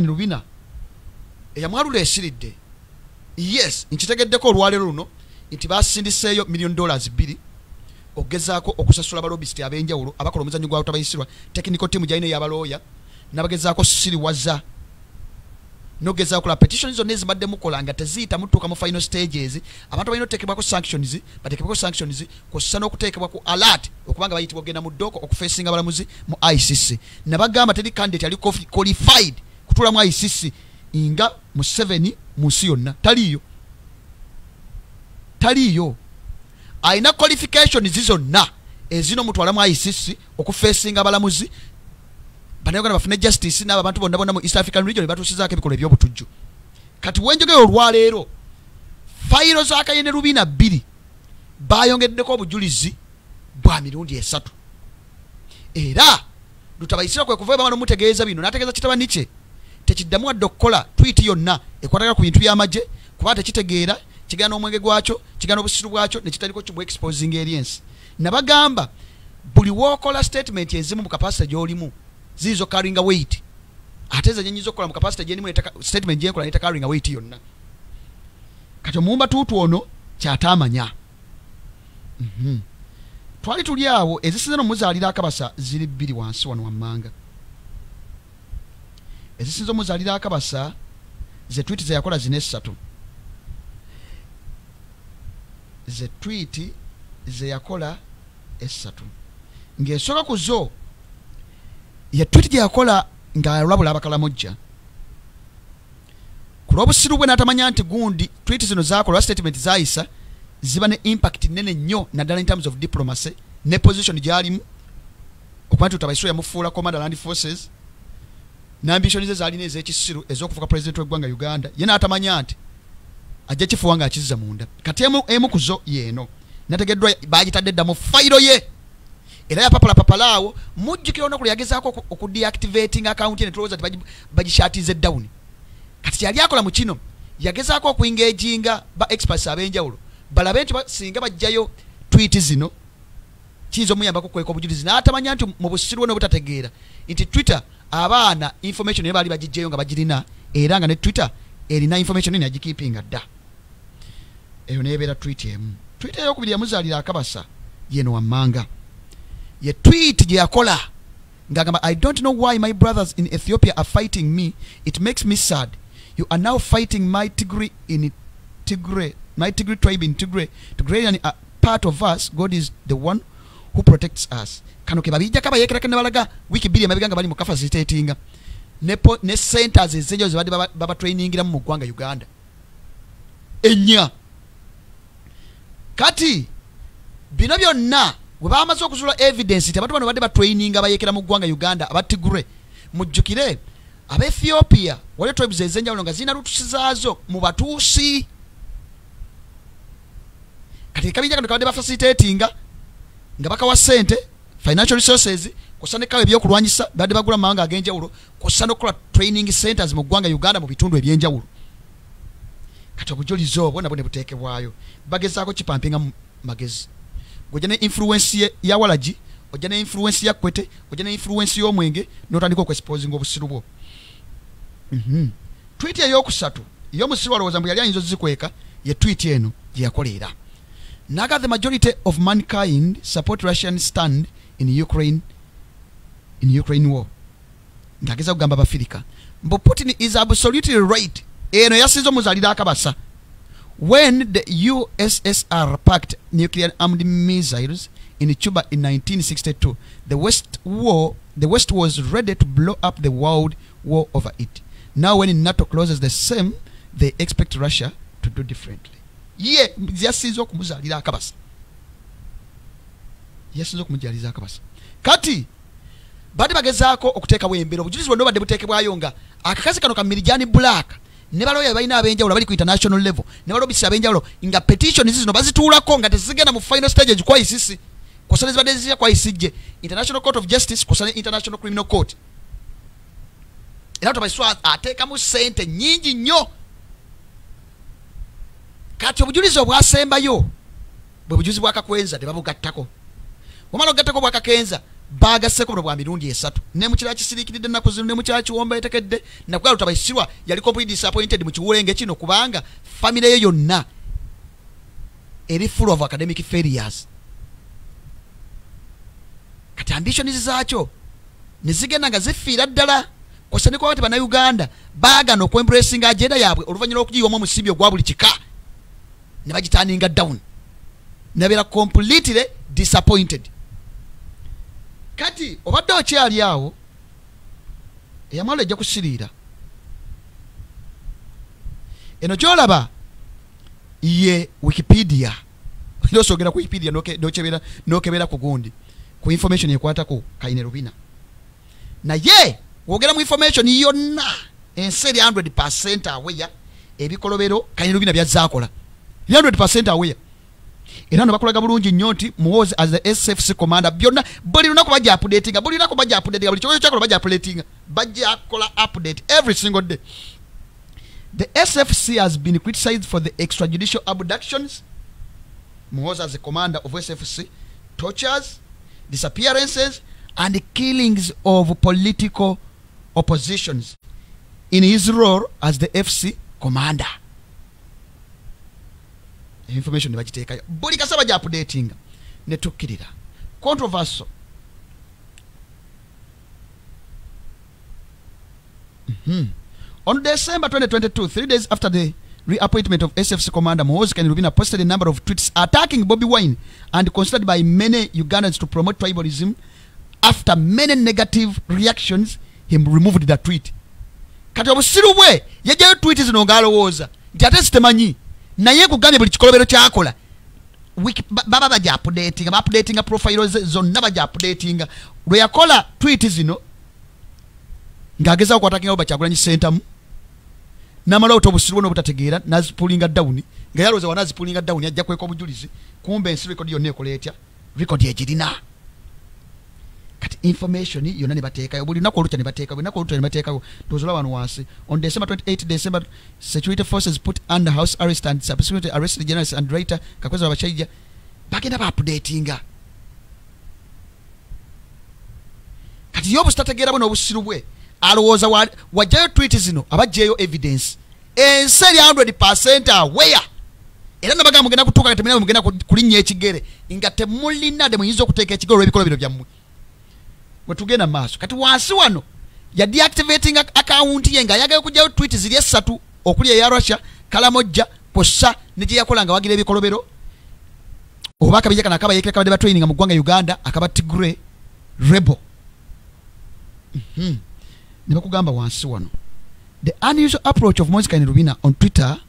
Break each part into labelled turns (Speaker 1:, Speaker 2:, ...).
Speaker 1: Rubina eyamwalula esiridde. Yes, nchitegeddeko olwaleero luno nti basindiseeyo $1,000,000 ogezaako okusasula abalobisiti ab'enjawulo abakola omuzannyo gwa tabayisirwa technical team gyalina ey'abalooya nabagezaako siriwaza nogezaako kola petitions zonna ezibadde mukola nga teziyita mutuuka mu final stages abantu balina okuteekebwako sanctions bateekebwako sanctions kw'ossa n'okuteekebwa ku alert okubanga bayitibwa ogenda mu ddooko okufeesinga abalamuzi mu ICC nabagamba teri candidate ali qualified kutuula mu ICC nga Museveni mu nsi yonna taliyo aina qualifications zizonna ezino mutwala mu ICC okufeesinga abalamuzi banayogana bafune justice n'abo abantu bonna mu East African region batuusizaako ebikola eby'obutujju kati wenjogera olwaleero fayiro za Kayene Rubina 2 bayongeddeko obujulizi bwa mirundi 3 era lutabayisira kwe kuva bamano mutegeeza bino nategeeza kitabani kye tekiddamu wadde okukola tweet yonna ekwatagala ku bintu by'amagye kuba tekitegeera kigana omwenge gwakyo kigana obusiru bwakyo nekitaliko kibu exposing aliens nabagamba buli wokola statement ezimu mu capacity gy'olimu zizo carrying weight ate zenyenyizo kola mu capacity gy'enimu statement gyekola neta carrying weight yonna kati omumba tuutu ono kyatamanya twali tuli awo ezisinza nomuzaalira akabasa ziri 2 wansi wano wammanga ezisinza omuzaalira akabasa ze tweet ze yakola zine 3 ze tweet ze yakola 3 ng'esooka ku zo ya tweet gye yakola ng'alwabula abakalamojja ku lw'obusiru bwe n'atamanya nti gundi tweet zino zakola statement zayisa ziba ne impact nene nnyo naddala in terms of diplomacy ne position gy'alimu okuba nti utabayisiro yamufuula commander land forces n'ambition ze zaalina ez'ekisiru ez'okufuuka president w'eggwanga Uganda ye n'atamanya nti ajja kifuwa ng'akizza munda kati emu ku zo yeeno nategeddwa baagitadde dda mu fayiro ye era yapapalaawo mujjukira olunaku yagezaako okudeactivating account ye ne tulowooza nti bagishatize down kati kyali akola mu kino yagezaako okuengaginga ba experts ab'enjawulo balabe nti singa bajjayo tweet zino kiyinza omuyambako kukweka obujulizi n'atamanya nti mu busiru bwe n'obutategeera nti Twitter abaana information ye baali bagijjayo nga bagirina era nga ne Twitter erina information ene agikeepinga dda eyo neebeera tweet emu tweet ey'okubiri yamuzaalira akabasa yeno wammanga ye tweet gye yakola ng'agamba I don't know why my brothers in Ethiopia are fighting me. It makes me sad. You are now fighting my Tigray tribe in Tigray. Tigrayan are part of us. God is the one who protects us. Kano ke babijja kaba yekera kene balaga wiki 2 emabiganga bali mu capacitating ne centers ezenjo zibadde baba trainingira mu ggwanga Uganda enya kati bino byonna bwe bamaze okuzula evidence ti abantu bano badde batraininga bayekera mu ggwanga Uganda abatigure mujjukire aba Ethiopia wale tribes ezenjawulo nga zina lutusizaazo mu batuusi kati kabijja kano kabadde bafacilitatinga nga bakawa sente financial resources kusane kawe ebyokulwanyisa badde bagula mawanga ag'enjawulo kusane okukola training centers mu ggwanga Uganda mu bitundu eby'enjawulo kati obujulizi obwo nabwo ne buteekebwayo bagezaako kipampinga magezi ojja ne influence ya Walagi ojja ne influence ya Kwete ojja ne influence y'omwenge n'otandika okwexposing obusiru bwo tweet ey'okusatu y'omusiru alowooza mbu yali ayinza ozikweka ye tweet eno gye yakolera naga the majority of mankind support Russian stand in Ukraine war ngageza kugamba Abafirika mbu Putin is absolutely right eno yasinza omuzaalira akabasa when the USSR packed nuclear armed missiles in Cuba in 1962 the West was ready to blow up the world war over it. Now when NATO closes the same they expect Russia to do differently. Yasinza okumuzaalira akabasa kati badde bagezaako okuteekawo embeera obujulizi bwonna badde buteekebwayo nga akakazi kano ka Mirijani Black ne balooya balina ab'enjawulo bali ku international level ne balobisi ab'enjawulo nga petition zino bazituulako nga tezigenda mu final stage kwa ICC kusane zibadde zizira kwa ICJ International Court of Justice kusane International Criminal Court era tubaiswa ateekamu sente nyingi nnyo kati obujulizi obwasembayo bwe bujulizi bwakakwenza tebabugattako omala ogattako bwakakenza bagasseko buno bwa mirundi esatu ne mukira kisirikiridde nako zino ne mukira kiwomba etekedde nakugala tabayisirwa yali completely disappointed mu kiwulenge kino kubanga family ye yonna eri full of academic failures. Kati ambitions zaakyo ne zigenda nga zifiira ddala kwasane kwa bati bana Uganda baagana okwembracinga agenda yaabwe oluvannyuma lw'okugiyiwamu omusimbi ogwa buli kika ne bagitaninga down ne beera completely disappointed. Kati obadde okyali awo eyamwalo ejja kusiriira eno gyolaba ye Wikipedia osogera ku Wikipedia nokebera ku gundi ku information ekwatako Kayine Rubina naye wogera mu information yonna ensi 100% aweya ebikolobero Kayine Rubina byazaakola 100% aweya era no bakolaga bulungi nnyo nti Muhoozi as the SFC commander byonna buli lunaku bajja updating buli kyoyo kyakola bajja updating bajja kola update every single day. The SFC has been criticized for the extrajudicial abductions, Muhoozi as the commander of SFC, tortures, disappearances and killings of political oppositions in his role as the FC commander. Information ne bagiteekayo buli kasaba ja updating ne tukkirira controversial. On December 2022, 3 days after the reappointment of SFC commander, Muhoozi Rubina posted a number of tweets attacking Bobi Wine and considered by many Ugandans to promote tribalism. After many negative reactions, he removed the tweet. Kati obusiru bwe yajayo tweet zino ngaalowooza nti ate zitemanyi naye kugambye buli kikolobero kyakola baba bajja updating profiles zonna bajja updating lwe yakola tweet zino ng'agezaako kwatakingawo Bakyagulanyi Ssentamu n'amala obusiru n'obutategeera nazipulinga down nga yalowooza wanazipulinga down ajja kweka obujulizi kumbe ensi record yonna ekola etya record egirina. Kati information yonna ne bateekayo buli lunaku olutya ne bateekayo buli lunaku olutya ne bateekayo tozola wano wansi. On December 28 December, security forces put under house arrest and subsequently arrested journalist and writer Kakwezi Babachayija bagenda ba updatinga. Kati yobu sitategeera bwe n'obusiru bwe alowooza wajjayo tweet zino abajjayo evidence ensi 100% aware era nabaga mugenda kutuuka nga temulina mugenda kulinnya ekigere nga temulina de muyinza okuteeka ekigere olw'ebikolo bino byammwe bwe tugenda maaso. Kati wansi wano ya deactivating account ye nga ayagayo kujjayo tweet ziri 3 okuli eya Russia Kalamojja kossa ne gye yakola nga wagira ebikolobero oba akabija kana akaba yekera kabadde ba training mu ggwanga Uganda akaba Tigray rebel. Ne bakugamba wansi wano the unusual approach of Muhoozi Rubina on Twitter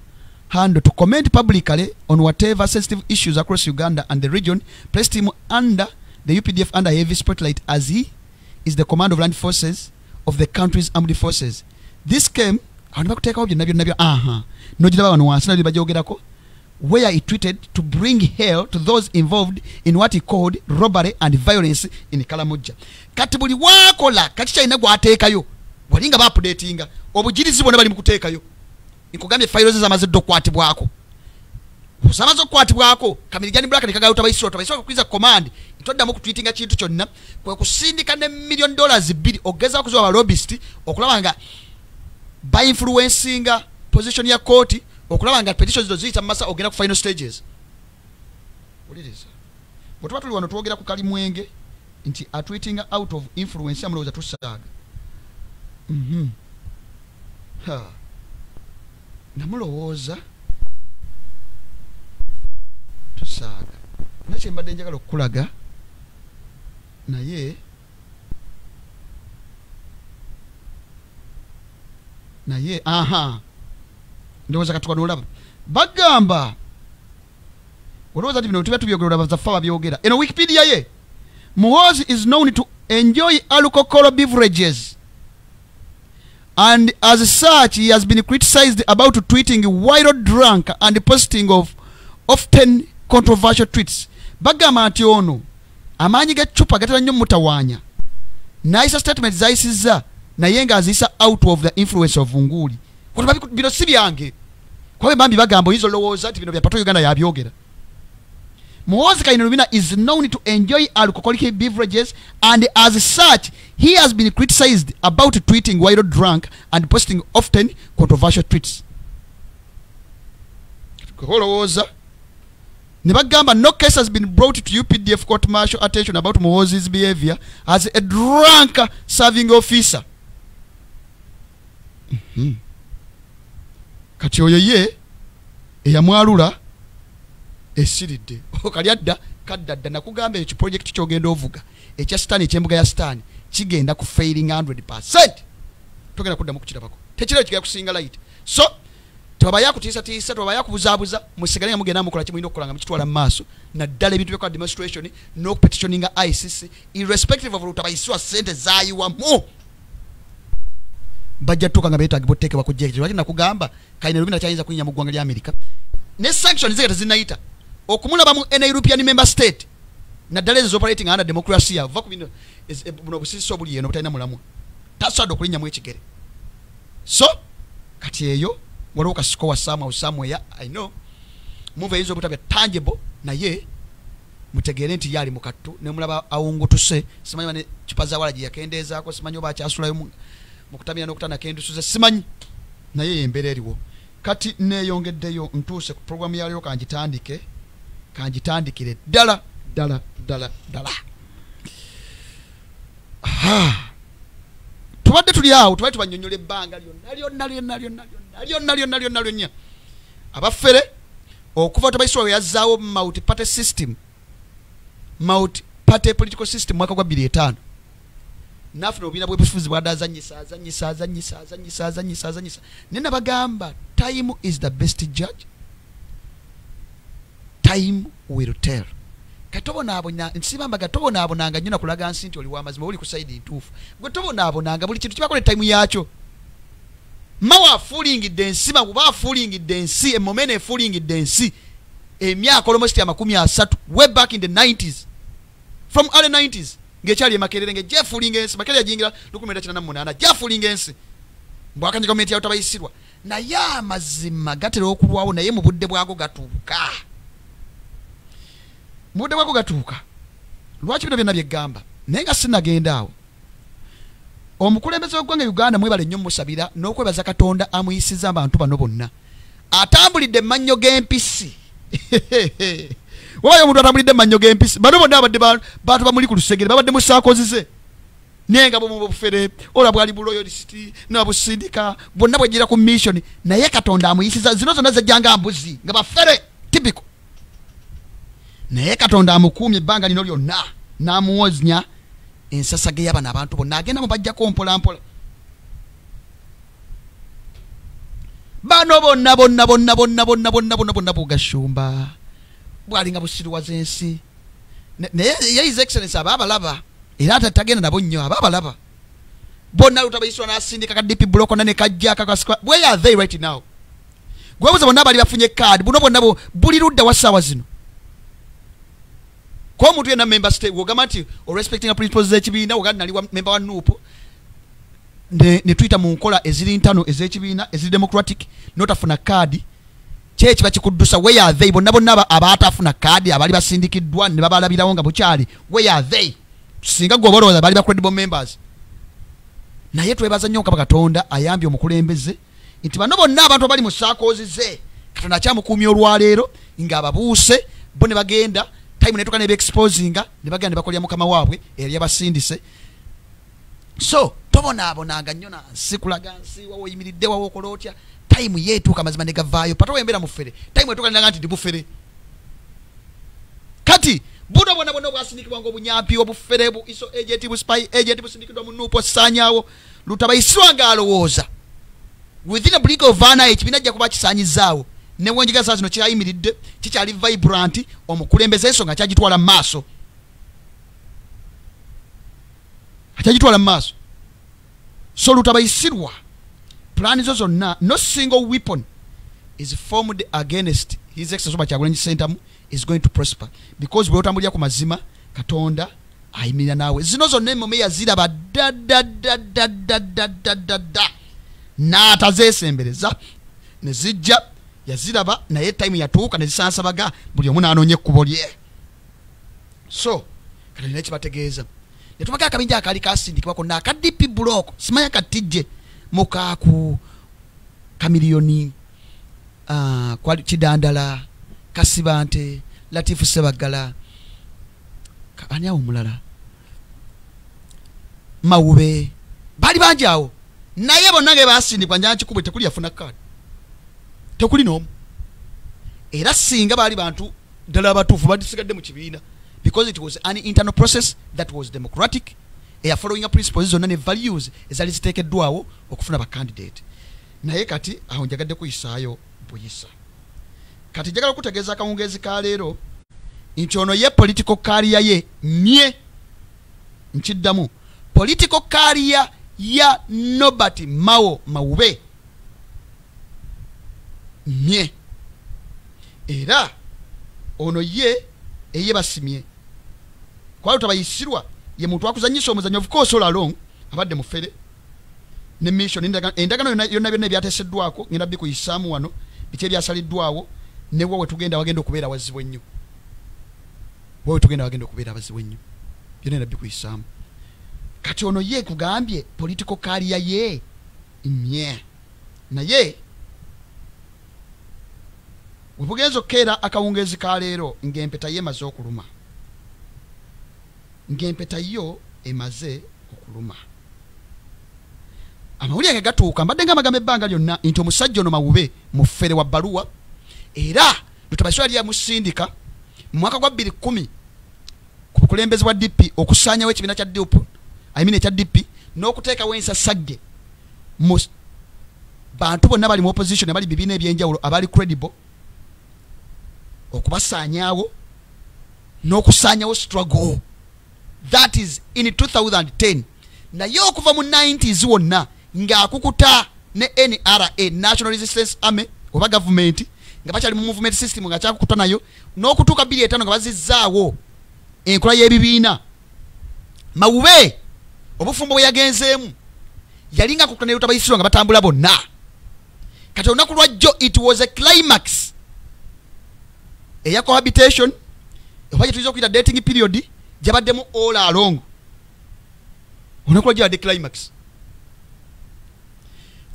Speaker 1: handle to comment publicly on whatever sensitive issues across Uganda and the region placed him under the UPDF under heavy spotlight as he is the command of land forces of the country's armed forces. This came where he tweeted to bring hell to those involved in what he called robbery and violence in Kalamojja. Kati buli wakola kati kyalina gwateekayo walinga ba updatinga obujirizi bwonna bali mu kuteekayo nkugambye files zamaze okukwatibwako zamaze okukwatibwako Kamirijani Black ne kagayo tabayisiro kukwiza command itoddamu kutweetinga kintu kyonna kwe kusindika ne $1 million 2 ogeza okuzoba ba lobbyist okulaba nga by influencinga position ya court okulaba nga petitions zo ziyita masa ogenda ku final stages. Uliriza bwe tuli wano twogera ku Kalimwenge nti tweeting out of influence amulowooza tusaaga namulowooza tusaaga nakye mbadde njagala okukulaga naye ndowooza katuka nolaba bagamba olowooza ti bino tuba tubyogera bazaffe babyogera eno Wikipedia ye Muhoozi is known to enjoy alcohol beverages and as such he has been criticized about tweeting while drunk and posting of often controversial tweets. Bagamba nti ono amaanyi g'eccupa gatera nnyo mutawaanya n'ayisa statement zayisizza naye nga aziyisa out of the influence of Nguli. Bino si byange kwabe bambi bagamba oyinza olowooza nti bino bya pato Uganda yabyogera Muhoozi Kainerugabira is known to enjoy alcoholic beverages, and as such, he has been criticized about tweeting while drunk and posting often controversial tweets. No case has been brought to UPDF court martial attention about Muhoozi's behavior as a drunk serving officer. Kati oyo ye eyamwalula esiridde okalyadda kaddadda nakugamba ekyo project kyogenda ovuga ekya sitaani ekyembuga ya sitaani kigenda ku failing 100%. Togenda kuddamu kukirabako tekirao kigenda kusinga light. So tebaba yakutiisatiisa tebaba yakubuzaabuza musigale nga mugenda mukola kimulina okukola nga mukitwala mu maaso naddala ebintu byokola demonstration n'okupetitioninga ICC irrespective of lutabayisibwa ssente zaayiwamu bajja tuka nga beetagi botteekebwa ku jjekiti lwaki nakugamba Kainerugabira kyayinza kuyinya mu ggwanga lya America ne sanctions zigenda zinayita okumulabamu in a European member state naddala ezo operating under democracy ava ku bino buno busisi obuli eno butalina mulamwa tasobola okulinnyamu ekigere. So kati eyo waliwo kasiko wa somewhere I know move eyinza obutabya tangible naye mutegeere nti yali mukattu ne mulaba awungutuse simanyi bane kipaza wala gye yakendeezaako simanyi oba akyasulayo mu kutamira n'okutana kendusuze simanyi naye embeera eriwo. Kati neeyongeddeyo ntuuse ku programu yaliyo kanjitandikire ddala. Tubadde tuli awo tubadde tubanyonyola ebbanga lyonna abaffere okuva Tabaiswa yazzaawo multi party political system mwaka gwa 2005 nafuna obina bwebufuzi bwadazanyisa nena bagamba time is the best judge, time will tell. Katobonabona nsibamba gatobonabonanga nnyina kulaga nti oli wamazima oli ku side ntuufu gwe tobonabonanga buli kintu kibakola time yakyo mawa fooling ensi mabuba fooling ensi emomene fooling ensi emyaka almost ya 30 way back in the 90s from early 90s ngekyali makerere nge je fooling ensi makerere jingira 1998 je fooling ensi mbwakanje gavumenti ya Tabaisirwa na ya mazima gatero okulwawo naye mu budde bwago gatuuka mudde wako gatuuka lwaki bino byonna byegamba naye nga sinagenda awo omukulembeze w'eggwanga Uganda mwebale nnyo musabira n'okwebaza Katonda amuyisiza abantu bano bonna atambulidde mannyo g'empisi wabayo omuntu atambulidde mannyo g'empisi bano bonna abadde bantu bamuli ku lusegere babadde mu saakozize nenga bo mu bufere ola bwali buloyalisiti n'abusindika bonna bwejjira ku mission naye Katonda amuyisiza zino zonna zajjanga mbuzi nga bafere typical naye Katonda amukuumye ebbanga lino lyonna n'amuwoznya ensasage y'abana abantu bonna agenda mubajjako mpolampola bano bonna bugashumba bwalinga busiriwaza ensi naye his excellence ababalaba era atagenda nabo nnyo ababalaba bonna Lutabaisirwa n'asindika ka DP block ne kajja kakasika where are they right now gwebuza bonna bali bafunye card buno bonna buli ludda wasaawa zino kwa muntu yena member state wogamba nti or respecting a principles z'ekibiina woganda nali member wa NUP ne Twitter mu nkola eziri intano ez'ekibiina eziri democratic notafuna card chechi bakikuddusa where are they bonna abatafuna card abali basindikiddwa ne babalabirawo nga bukyali where are they singa goboloza bali ba credible members naye twebaza nnyo Kabaka Katonda ayambye omukulembeze nti bano bonna abantu bali mu saakozize Katonda akyamukuumya olwaleero nga ababuuse bo ne bagenda time netuka ne exposinga ne bagenda ne bakolya mukama waabwe eri abasindise. So tobonabonanga nnyo nansi kulaga nsi wawo yimiridde wawo okola otya time yeetuuka mazima ne gavaayo pato wembera mufere time etuuka nanga nti ndibufere kati buno bonna bwasindikibwa ng'obunyampi obufere bu iso agent bu spy agent busindikidwa mu NUP osaanyaawo Lutabaisirwa ng'alowooza within a blink of an eye ekibiina ajja kuba kisaanyizaawo ne wenjiga saa zino kyayimiridde kikyali vibrant omukulembeze ensonga kyagitwala mu maaso akyagitwala mu maaso. So Lutabaisirwa plan zo zonna no single weapon is formed against his exercise Kyagulanyi Ssentamu is going to prosper because bwe otambulira ku mazima Katonda ayimirira naawe zino zonna emmome yaziraba n'atazeesembereza ne zijja yaziraba naye time yatuuka ne zisansabaga buli omu n'anoonya ekkubo lye So kati nina kibategeeza netubaka akabinja akali kasindikibwa konna aka DP block simanya katijje mukaku kamiliyoni kwa Kidandala Kasibante Latifu Sebagala ani awo mulala Mawube bali banjawo naye bonnange basindikwa njanchi kubwe tekuli yafuna kadi tekuli nomu era singa bali bantu ddala abatuufu badisigadde mu kibiina because it was an internal process that was democratic following a principles zonna ne values ezali ziteekeddwawo okufuna ba candidate naye kati aho njagadde kuyisaayo buyisa kati njagala okutegeeza akawungeezi ka leero nti ono ye political career ye mye nkiddamu political career ya Nobert Mao Mawube mye era ono ye eye basimye kwa utabayisirwa ye muntu akuzanyisa omuzanyo of course all along abadde mufere ne mission endagano yonna byonna byateseddwako ngenda biko yisamu wano biche byasaliddwawo ne wowe tugenda wagenda okubeera wazibu ennyo wowe tugenda wagenda okubeera wazibu ennyo byonna biko yisamu kati ono ye kugambye political career ye mye naye webugenzo kera akawungeezi ka leero ngempeta ye maze okuluma ngempeta yo emaze okuluma amawulire nga gatuuka mbadde nga amagambo ebbanga lyonna nti omusajja ono Mawube mufere wa bbaluwa era lutabaswa lya musindika mu mwaka gwa 2010 ku bukulembezi bwa DP okusaanyawo ekibiina kya DP ekya DP n'okuteekawo ensasagge mu bantu bonna bali mu opposition abali bibiina ebyenjawulo abali credible okubasaanyaawo n'okusaanyawo struggle that is in 2010 naye okuva mu 90s wonna ng'akukuta ne NRA National Resistance Army oba government nga bakyali mu movement system nga kyakukuta nayo n'okutuuka 2005 nga bazizzaawo enkola y'ebibiina Mawube obufumbo bwe yagenzeemu yali nga kukuta ne lutabayisirwa nga batambula bonna kati olunaku lwajjo it was a climax eya cohabitation oba gyetuyinza okuyita dating period gyabaddemu all along olunaku lwajjo yadde climax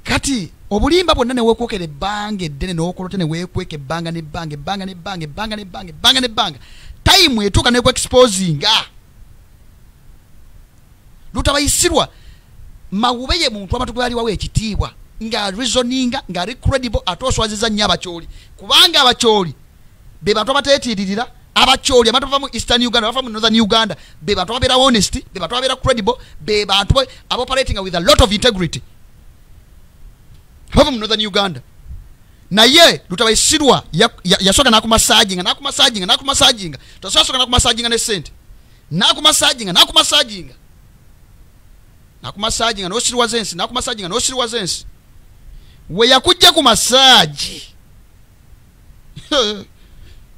Speaker 1: kati obulimba bwonna ne weekwokera ebbanga eddene n'okolota ne weekweka ebbanga n'ebbanga time etuuka nekwexposinga lutabayisirwa Mawube ye muntu amatu gwe aliwawo ekitiibwa nga reasoninga nga ali credible ate oswaziza nnyo abakyoli kubanga abakyoli be bantu abateetiiririra abakyoli abantu bava mu Eastern Uganda bava mu Northern Uganda be bantu ababeera honest be bantu ababeera credible be bantu operating with a lot of integrity bava mu Northern Uganda naye lutabayisirwa yasoka nakumasaginga tosoka nakumasaginga ne sente nakumasaginga n'osiriwa zensi we yakujja ku masaji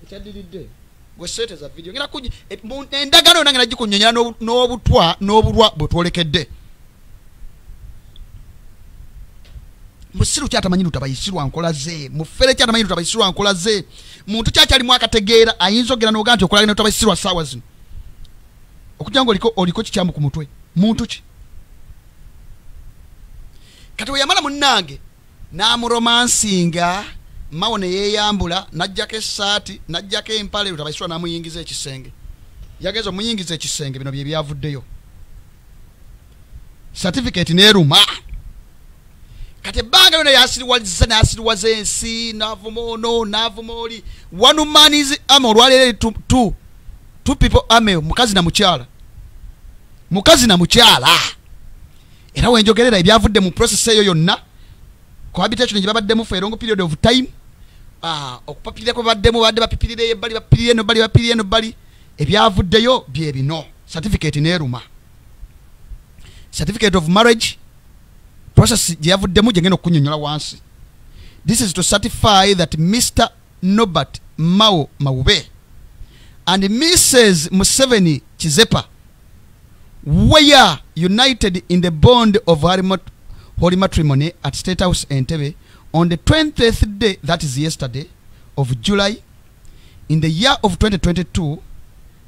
Speaker 1: ekyaddiridde gwe sente za video ngena kujja endagano nange nagikunnyonnyola n'obulwa bwe twolekedde musiru kyatamanyi lutabayisirwa nkola ze mufere kyatamanyi lutabayisirwa nkola ze muntu kyakyalimu akategeera ayinza ogera n'ogaa nti okolagana lutabayisirwa ssaawa zino okujja nga oliko kikyamu ku mutwe muntu ki kati weyamala munnange n'amuromansinga Mao ne yeeyambula najjako essaati najjako empale lutabayisirwa n'amuyingiza ekisenge yageza omuyingiza ekisenge bino bye byavuddeyo certificate n'eruma kati ebbanga lyona n'asiriwaza ensi n'avuma ono n'avuma oli one man is army olwaleero two people army mukazi na mukyala era wenjogerera ebyavudde mu process eyo yonna cohabitation gye babaddemu for a long period of time okupapirira kwe baddemu badde bapipirira ebbali bapirira eno bali ebyavuddeyo bye bino certificate n'eruma certificate of marriage process gye yavuddemu gye ngenda okukunnyonnyola wansi this is to certify that Mr. Nobert Mao Mawube and Mrs. Museveni Chizepa were united in the bond of holy matrimony at State House Entebbe on the 20th day, that is yesterday, of July, in the year of 2022,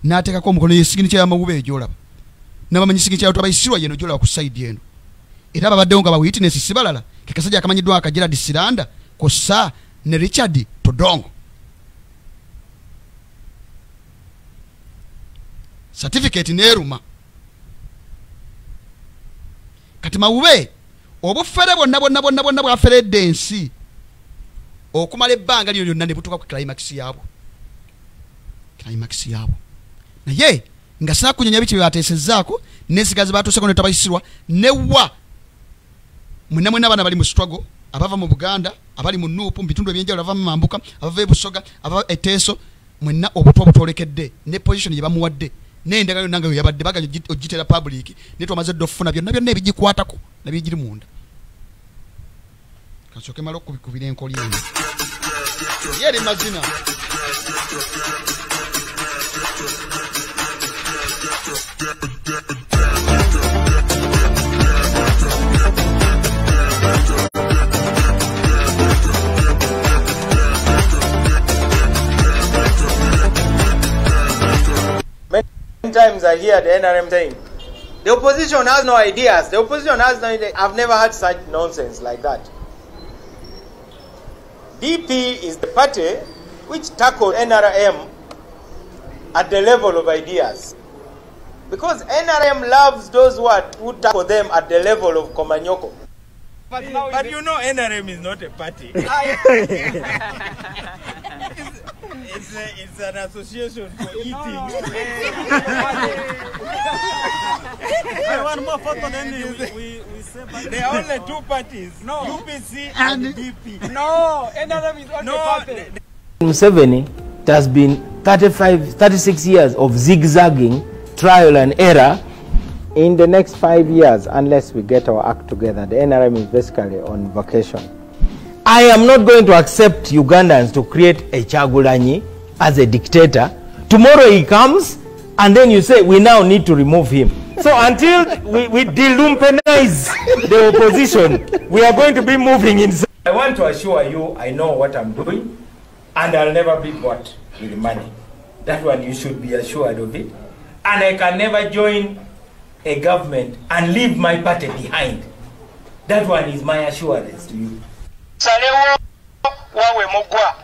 Speaker 1: n'ateekako omukono ye signature ya Mawube gy'olaba n'abamanyi signature y'abantu abayisirwa yeno gy'olaba ku side eno era babaddewo nga ba witness si balala ke kasajja akamanyiddwa aka Gerald Siranda kossa ne Richard Todongo. Certificate neeruma kati Mawube obufere bonna bwaferedde ensi okumala ebbanga lyo lyonna ne butuuka ku climax yaabwo naye nga sinakunyonya biki byebateesezzaako n'ensigazi batuuseko ne tabayisirwa newa mwena abaana bali mu struggle abava mu Buganda abali mu Nuupu mu bitundu ebyenjawulo abava mu Mambuka abava e Busoga abava e Teso mwenna obutwa butolekedde ne position gye bamuwadde n'endagaano nange yo yabadde baganya ogitera public ne twamaze ddofuna byonna ebigikwatako nabigiri munda kasoke malo kubikubira enkoli eno yeri mazina
Speaker 2: Many times I hear the NRM saying, the opposition has no ideas, the opposition has no ideas. I've never heard such nonsense like that. DP is the party which tackled NRM at the level of ideas. Because NRM loves those who tackle them at the level of Komanyoko. But you know NRM is not a party. It's an association for eating. One more photo, then we say there are only two parties, no. UPC and DP. No, NRM is only party.
Speaker 3: Museveni, it has been 36 years of zigzagging, trial and error. In the next 5 years, unless we get our act together, the NRM is basically on vacation. I am not going to accept Ugandans to create a Chagulanyi as a dictator. Tomorrow he comes and then you say we now need to remove him. So until we delumpenize the opposition, we are going to be moving inside. I want to assure you I know what I'm doing and I'll never be bought with money. That one you should be assured of it. And I can never join a government and leave my party behind. That one is my assurance to you.
Speaker 2: Salewo wawe mogwa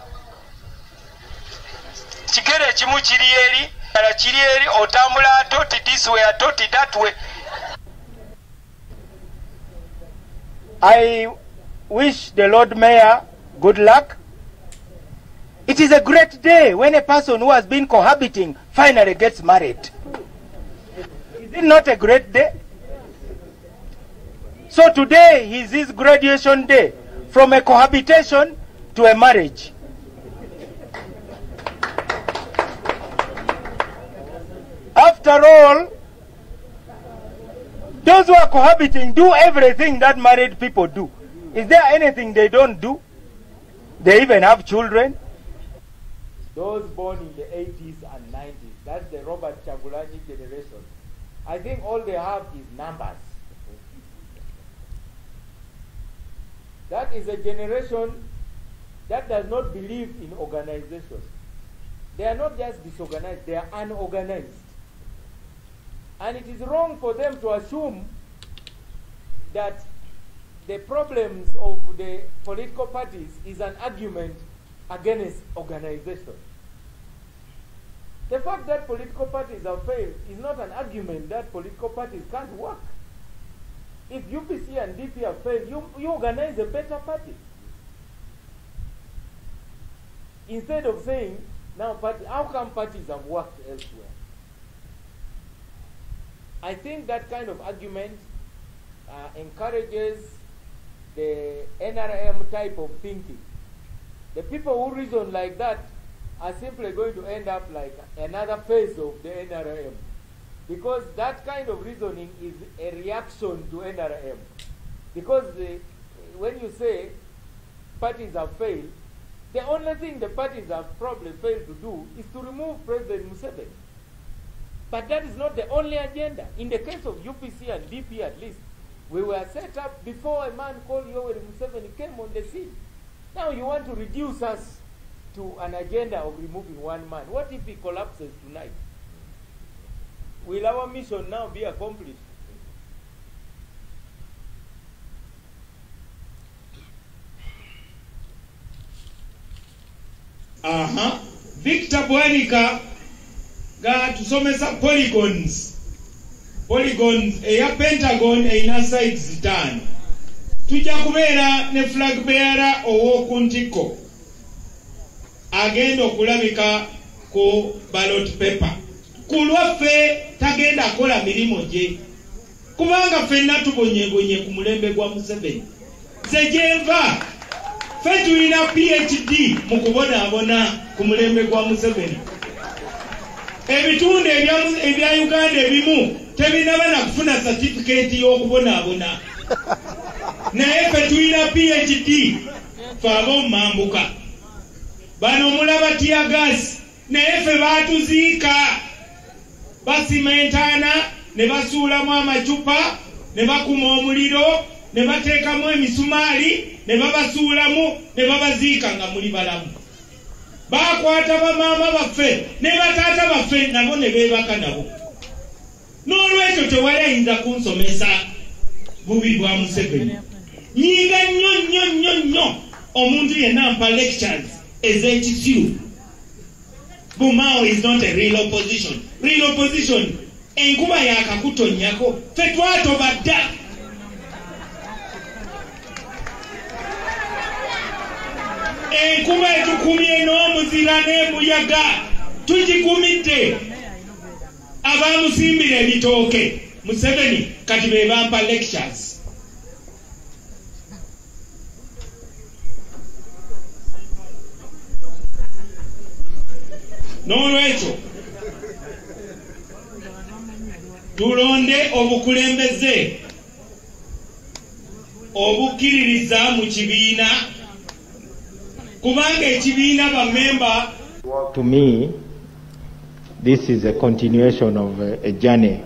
Speaker 2: chikere chimu chirieri ala chirieri otambula atoti this way atoti that way. I wish the Lord Mayor good luck. It is a great day when a person who has been cohabiting finally gets married. Is it not a great day? So today is his graduation day. From a cohabitation to a marriage. After all, those who are cohabiting do everything that married people do. Is there anything they don't do? They even have children. Those born in the 80s and 90s, that's the Robert Chagulanyi generation. I think all they have is numbers. That is a generation that does not believe in organization. They are not just disorganized, they are unorganized. And it is wrong for them to assume that the problems of the political parties is an argument against organization. The fact that political parties have failed is not an argument that political parties can't work. If UPC and DP have failed, you organize a better party. Instead of saying, now how come parties have worked elsewhere? I think that kind of argument encourages the NRM type of thinking. The people who reason like that are simply going to end up like another phase of the NRM. Because that kind of reasoning is a reaction to NRM. Because when you say parties have failed, the only thing the parties have probably failed to do is to remove President Museveni. But that is not the only agenda. In the case of UPC and DP at least, we were set up before a man called Yoweri Museveni came on the scene. Now you want to reduce us to an agenda of removing one man. What if he collapses tonight? will our mission now be accomplished?
Speaker 4: Victor Bwanika ga tusomesa polygons eya Pentagon eina sides 5 tujja kubeera ne flag bearer owoku ntiko agenda okulabika ku ballot paper kulwaffe tagenda akola mirimu gye kubanga ffenna tubonyegonye ku mulembe gwa Museveni ze gyenva ffe tulina PhD mu kubonaabona ku mulembe gwa Museveni. Ebitundu ebya Uganda ebimu tebinaba na kufuna certificate y'okubonaabona naye ffe tulina PhD ffe ab'omumambuka bano mulaba tiyagas naye ffe baatuziika basimentaana ne basuulamu amacupa ne bakuma omuliro ne bateekamu emisumaali ne babasuulamu ne babaziika nga muli balamu. Bakwata bamaama baffe ne bataata baffe nabo ne beebaka nabo. N'olwekyo tewali ayinza kunsomesa bubi bwa Museveni. Nyinga nnyo omuntu yenna ampa lectures ez'ekisiru. Bumao is not a real opposition. Real opposition enkuba yaakakutonnyako ffe twatoba dda. Enkuba etukumye n'omuzira n'embuyaga tugikumidde abamusimbira ebitooke Museveni kati be bampa lectures. N'olwekyo tulonde obukulembeze obukkiririza mu kibiina kubanga ekibiina bamemba.
Speaker 3: To me, this is a continuation of a journey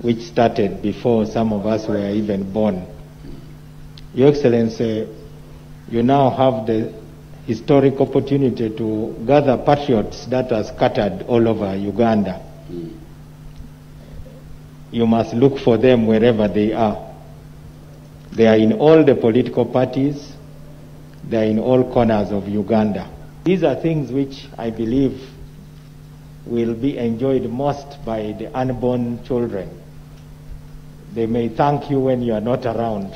Speaker 3: which started before some of us were even born. Your Excellency, you now have the historic opportunity to gather patriots that are scattered all over Uganda. You must look for them wherever they are. They are in all the political parties. They are in all corners of Uganda. These are things which I believe will be enjoyed most by the unborn children. They may thank you when you are not around.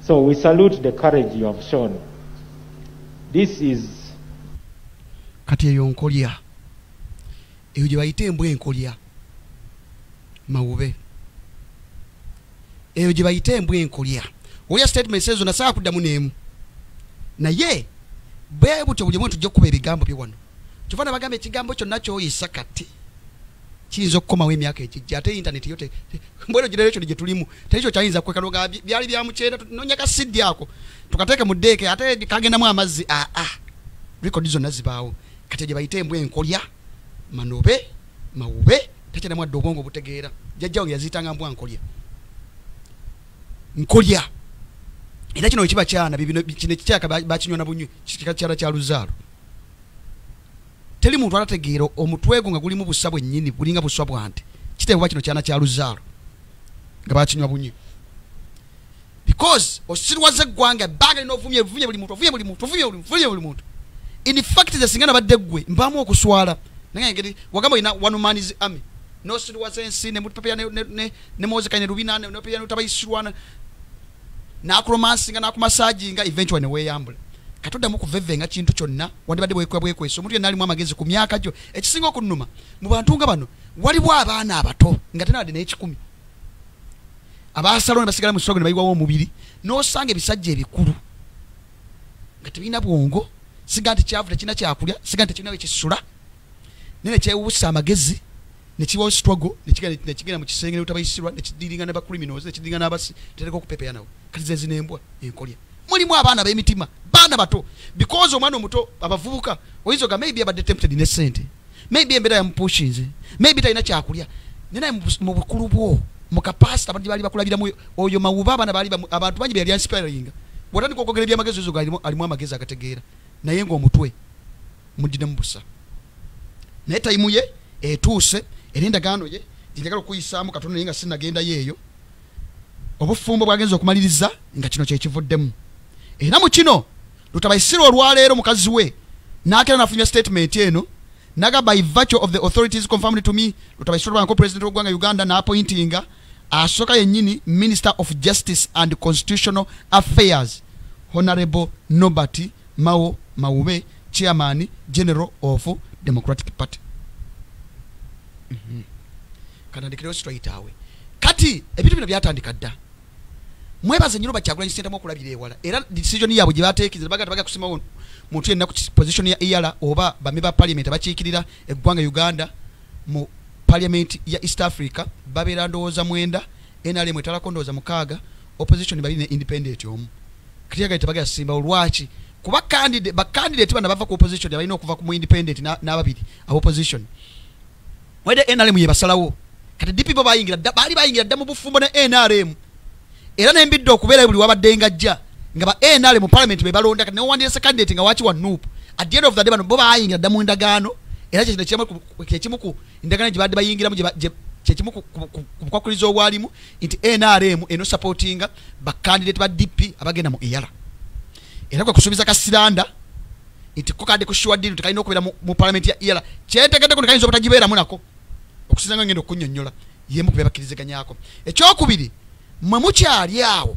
Speaker 3: So we salute the courage you have shown. This is
Speaker 1: kati eyo nkolya eyo gye bayita embwa enkolya mawube eyo gye bayita embwa enkolya olya statement ezo nasaa kuddamu n'emu naye bwe butyo buli muntu tujja kukuba ebigambo bye wano kyova bagamba ekigambo kyonna kyoyisa kati kiyinza okukomawo emyaka egijja ate internet yo mbweno generation gye tulimu tekyo kyayinza kwekaloga byali bya mukyenda tunonya kasidi ako tukateeke mu ddeeke ate kagendamu amazzi record zonna zibaawo kati gye bayita embwa enkolya manobe mawube tekyinamu adde obwongo butegeera jjajjawo yaziyitanga mbwa nkolya era kino kiba kyana bibino kino kikyaka bakinywa na bunywi kikyala kya luzaalo teri muntu atategeera omutwego nga gulimu busa bwennyini bulinga buswa bwante kiteebwa kino kyana kya luzaalo nga bakinywa bunywi because osirwaze eggwanga ebbanga lina ovumye buli muntu in fact zesinga nabadde ggwe mbaamu okuswala naye ngeri wagamba ina one man is army no sirwaze ensi ne mutupapira ne mozekane rubina ne pia nutabayisirwana nakuromansinga nakumasajinga eventually ne weyambula katoddamu kuvevenga kintu kyonna wandibadde bwekweso omuntu yenna alimu amagezi ku myaka gyo ekisinga okunnuma mu bantu nga bano waliwo abaana abato nga tenabadde n'ekikumi abaasalo ne basigala mu sitogo ne bayiwawo omubiri n'osanga ebisajja ebikulu nga tebirina bwongo siga nti kyavu tekirina kyakulya siga nti tekirina wekisula naye nekyewuusa amagezi nekibawo sitwago nekigenda mu kisenge ne butabayisirwa nekidiringa ne bacriminals nekidiringa n'abasi tereka okupepeya nawo kati ze zinembwa enkolya mulimu abaana b'emitima baana bato because omwana omuto abavubuka oyinza oga maybe abadde tempted ne ssente maybe embeera yamupushinze maybe talina kyakulya naye mu bukulu bwo mu kapasita abadde baali bakulabiramu oyo mawuba abaana baali abantu bangi be yali inspiringa bw'otandika okwogera ebyamagezi ezo alimu amagezi agategeera naye ng'omutwe mudde mu busa naye tayimu ye etuuse erendagaano ye njagala okuyisaamu katono naye nga sinnagenda yeeyo obufumbo bwagenza okumaliriza nga kino kyekivuddemu era mu kino Lutabaisirwa olwaleero mukazi we n'akera nafunya statement eno naga by virtue of the authorities confirmed to me Lutabaisirwa banko president w'eggwanga Uganda n'appointinga asoka yennyini Minister of Justice and Constitutional Affairs Honorable Nobati Mawube Chairman General of Democratic Party. Kanandikireo straight away. Kati ebintu bino byatandika dda. Mwebaze nnyo Bakyagulanyi Ssentamu okulabira ewala. Era decision yaabwe gye bateekeza baga kusima muntu yenna ku position ya EALA oba bameba parliament abakiikirira eggwanga Uganda mu parliament ya East Africa babeera ndowooza 9 NRM etalako ndowooza 6 opposition bali ne independent omu. Katiyaga itabaga simba olwaki kuba candidate bana bava ku opposition balina okuva ku independent n'ababiri abo opposition. Wede NRM yebasalawo kati DP bo bayingira dda mu bufumbo ne NRM era n'embidde okubeera buli wabadde ngajja nga ba NRM mu parliament be balonda kati ne wandiyese candidate nga wachi wa Nuupu at the end of the day bano bo bayingira dda mu ndagaano era kyekimu ku endagaano gye badde bayingiramu kyekimu ku kwakuliza obwalimu nti NRM eno supportinga ba candidate ba DP abagenda mu EALA era kwa kusubiza kasiranda nti ko kade kushuwa deal tukalina okubeera mu parliament ya EALA kyetegedde ko kayinza obutagibeera munako okusizanga ngendo kunnyonnyola yemu kubebakiriziganyako ekyokubiri mwe mukyali awo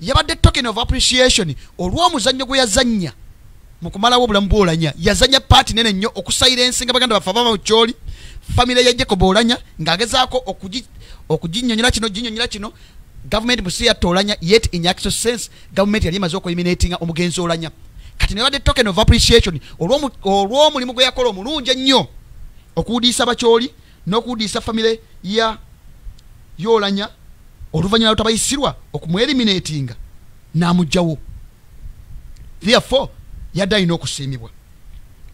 Speaker 1: yabadde token of appreciation olw'omuzannyo gwe yazannya mu kumalawo obulamu bw'Olanya yazannya party nene nnyo okusilensinga baganda baffe abava mu kyoli family ya Jacob Olanya ng'agezaako okuginnyonnyola kino government musi yatta Olanya yet in actual sense government yali emaze okueliminatinga omugenzi Olanya kati ne badde token of appreciation olw'omulimu gwe yakola omulungi ennyo okuwudiisa bakyoli n'okuwudiisa family ya Olanya oluvannyuma Lutabaisirwa okumweliminatinga n'amugjawo therefore yadde alina okusiimibwa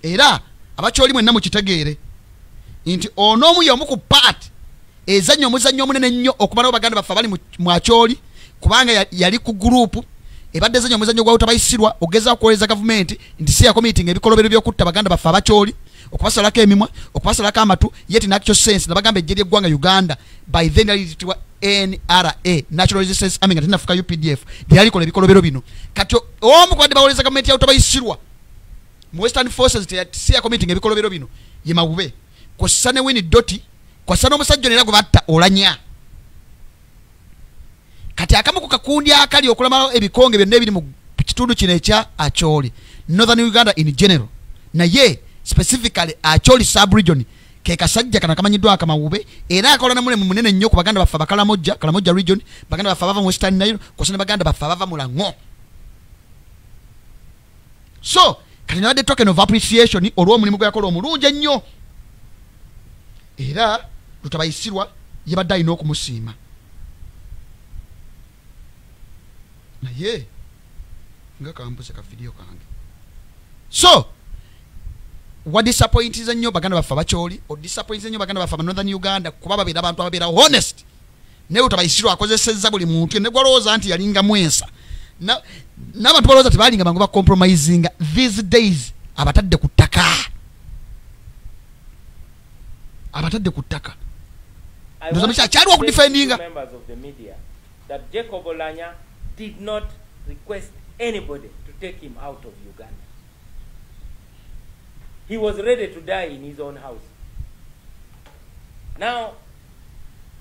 Speaker 1: era abakyoli mwenna mukitegeere nti onoomu y'omu ku paati ezannya omuzannyo omunene nnyo okumalawo baganda baffe abali mu akyoli kubanga yali ku gurupu ebadde ezannya omuzannyo gwa Lutabaisirwa ogezaako kuwoleza gavumenti nti si yakomitinga ebikolobero by'okutta baganda baffe abakyoli okubasalako emimwa okubasalako amatu yet in actual sense nabagamba ejje ly'eggwanga Uganda by then yalitibwa NRA National Resistance Army nga tenafuka UPDF lyalikola ebikolobero bino kati omu kubadde bawoleza gavumenti ya Lutabaisirwa mu Western Forces si yakomitinga ebikolobero bino ye Mawube kw'ossa ne Winnie Doti kw'ossa n'omusajja era gwe batta Olanya kati akamu ku kakundi akali okulamalawo ebikonge byonna ebiri mu kitundu kino ekya Acholi Northern Uganda in general naye specifically Acholi sub-region ke kasajja kana kamanyiddwa akamawube era akola na mulemu munene nnyo ku baganda baffe Kalamoja region baganda baffe abava mu Western Nile kw'ossa ne baganda baffe abava mu Lango so kati nabadde token of appreciation olw'omulimu gwe yakola omulungi ennyo era Lutabaisirwa yabadde alina okumusiima naye nga kambuze ka video kange so wadisappointiza nnyo baganda baffe abakyoli odisappointiza nnyo baganda baffe aba Northern Uganda kuba babeera abantu ababeera honest naye Lutabaisirwa akozesezza buli muntu ne gwalowooza nti yalinga mwensa n'abantu balowooza tebalinga bangu bacompromisinga these days abatadde ku ttaka kyaliwo okudifendinga
Speaker 2: members of the media that Jacob Olanya did not request anybody to take him out of Uganda. He was ready to die in his own house. Now,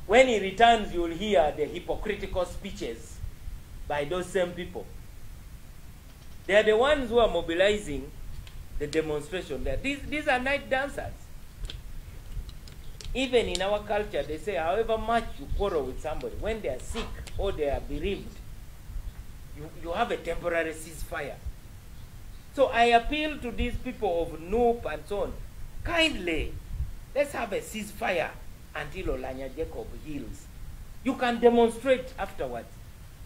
Speaker 2: when he returns, you will hear the hypocritical speeches by those same people. They are the ones who are mobilizing the demonstration there. These are night dancers. Even in our culture, they say, however much you quarrel with somebody, when they are sick or they are bereaved, you have a temporary ceasefire. So I appeal to these people of Noop and so on, kindly, let's have a ceasefire until Olanya Jacob heals. You can demonstrate afterwards.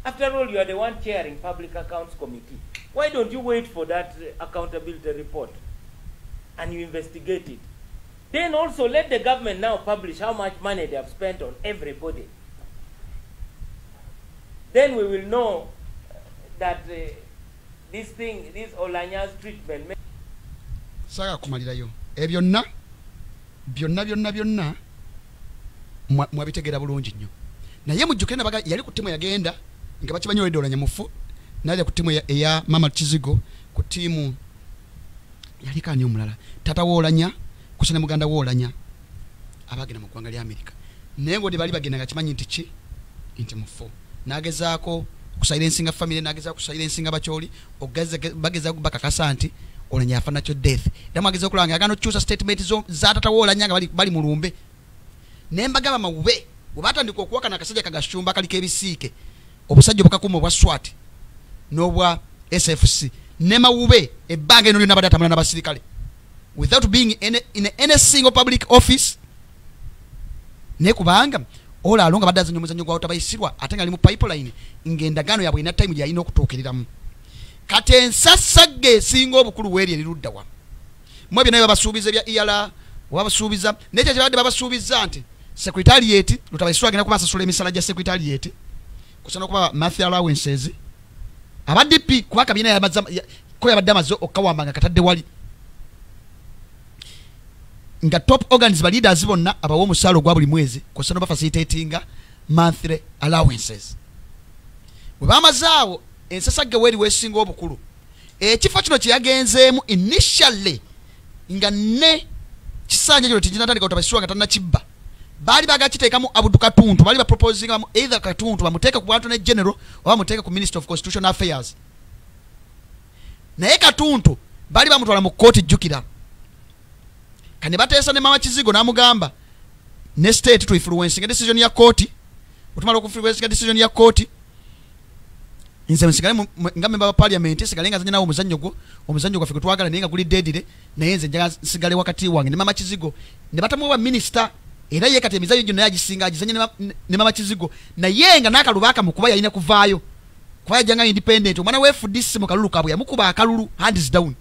Speaker 2: After all, you are the one chairing Public Accounts Committee. Why don't you wait for that accountability report and you investigate it? Then also let the government now publish how much money they have spent on everybody. Then we will know that this Olanya's treatment.
Speaker 1: Saga kumalirayo. Ebyonna byonna mwabitegera bulungi nnyo naye mujjukire nabaga yali ku timu yagenda nga bakimanyi olwedde olanyamufu naja ku timu eya mama Kizigo ku timu yali kani omulala tata woolanya kusene muganda woolanya abagenda mu ggwanga lya Amerika naye ng'odi bali bagenda nga kimanyi nti mufu nagezaako kusilensinga family nagezaako kusilensinga bakyoli bagezaako bakakasa nti olanya yafa nakyo death era mwageza okulanga agano chusa statement za tata woolanya nga bali mulumbe nembagaba mawube obatandika okuwaka nakasajja kagashumba kaliko ebisiike obusajja obukakuma obwa SWAT n'obwa SFC ne mawube ebbanga eno lyonna badatambula n'abasirikale without being in any single public office ne kubanga ola alonga badaza nyomuzanyo gwa otabayisirwa ate nga ali mu pipeline ng'endagaano yabwe ina time gyalina okutuukiriramu kati ensasagge esinga obukulu weeri eriruddawa mwe binayo babasuubiza ebya ERA wabasuubiza nekyo kyebadde babasuubiza nti secretariat lutabayisirwa agenda kubasasula emisala gya secretariat kusana okuba monthly allowances aba DP kuba kabina yabadde amaze okawamba nga katadde wali nga top organs ba leaders bonna abawo omusaalo gwa buli mwezi kusana bafacilitatinga monthly allowances bwe bamazaawo ensasagge weeri weesinga obukulu ekifo kino kyeyagenzeemu initially nga ne kisanja kino tinatandika otabasirwa nga tannakibba baali bagakiteekamu Abudu Katuntu baali baproposingamu either Katuntu bamuteeke ku bwantu ne general oba bamuteeke ku Minister of Constitutional Affairs naye Katuntu baali bamutwala mu kooti jjukira kane bateesa ne mama Kizigo n'amugamba ne state to influence decision ya kooti otumala okufluence decision ya kooti nze msigale nga member wa parliament sigalenga zanya nawo omuzannyo gwa fike twagala nenga guli deadire naye nze njaga sigale wakati wange ne mama Kizigo ne batamuwa minister era ye kati emizannyo gyonna yagisinga agizanye ne mama Kizigo naye nga nakalubaka mukuba yalina kuvaayo kuba yajanga independent omwana we FDC mu kalulu kabwe yamukuba akalulu hands down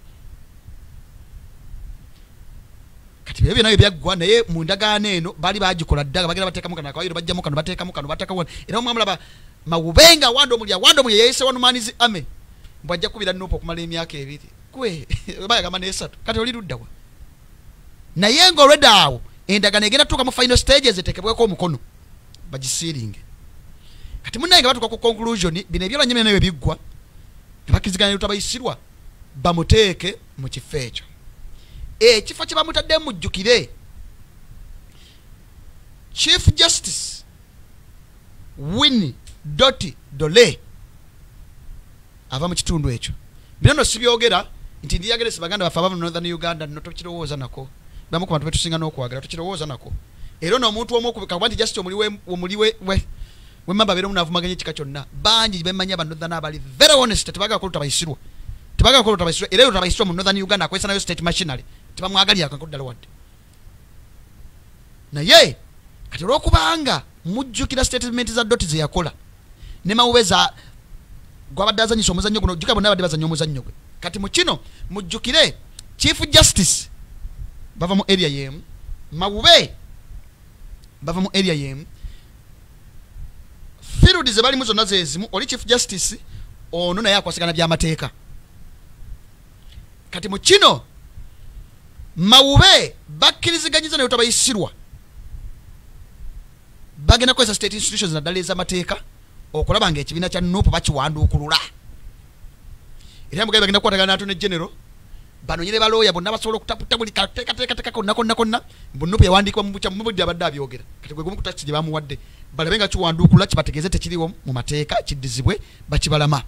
Speaker 1: kati byo nayo byaggwa naye mu ndagaano eno bali bagikola ddaga bagenda bateekamu kana kawayiro bajjamu kano bateekamu kano batakawa era omwamulaba mawubenga wando mulya yeyise wano manizi ame mbwajja kubira nupo okumala emyaka ebiri kwe bayagamba n'esatu kati oli luddawa naye ng'olwedaawo endagaano egenda tuuka mu final stages eteekebweko omukono bagisiiringe kati munnaye nga batuuka ku conclusion bino ebyolanyuma nayo biggwa nga bakkiziganya lutabayisirwa bamuteeke mu kifo ekyo ekifo kye bamutadde mujjukire Chief Justice Winnie Dole ava mu kitundu ekyo bino sibyogera nti ndiyagere sibaganda bafa aba mu Northern Uganda notokirowooza nako bamu ku bantu betusinga n'okwagala tukirowooza nako era n'omuntu omu okubika bwanti just omuliwe mamba beera omunaavumaganya ekika kyonna bangi bemanya aba Northern abali very honest tebagala kola tabayisirwa era yo tabayisirwa mu Northern Uganda akwesa nayo state machinery tebamwagalira akakuddala wadde naye kati olw'okubanga mujjukira statement za doti ze yakola ne mawubeza gwabadde azanyisa omuzannyo guno jjuka bonna badde bazanya omuzannyo gwe kati mu kino mujjukire Chief Justice bava mu area yemu mawube bava mu area yemu field ze balimu zonna zezimu oli Chief Justice ono naye akwasigana by'amateeka kati mu kino mawube bakkiriziganyiza naye tabayisirwa bagenda kwesa state institutions naddala ez'amateeka okulaba nga ekibiina kya nuupu bakiwanduukulula era mugabe bagenda kukwatagana n'atone general bano nyine balooya bonna basobola okutaputa buli kateekateeka konna bunuupu yawandiikibwa mu bukya mu budde abadde abyogera kati gwe gumu ku takisi gye bamuwadde balabe nga kiwanduukulula kibategeeze tekiriwo mu mateeka kiddizibwe bakibalama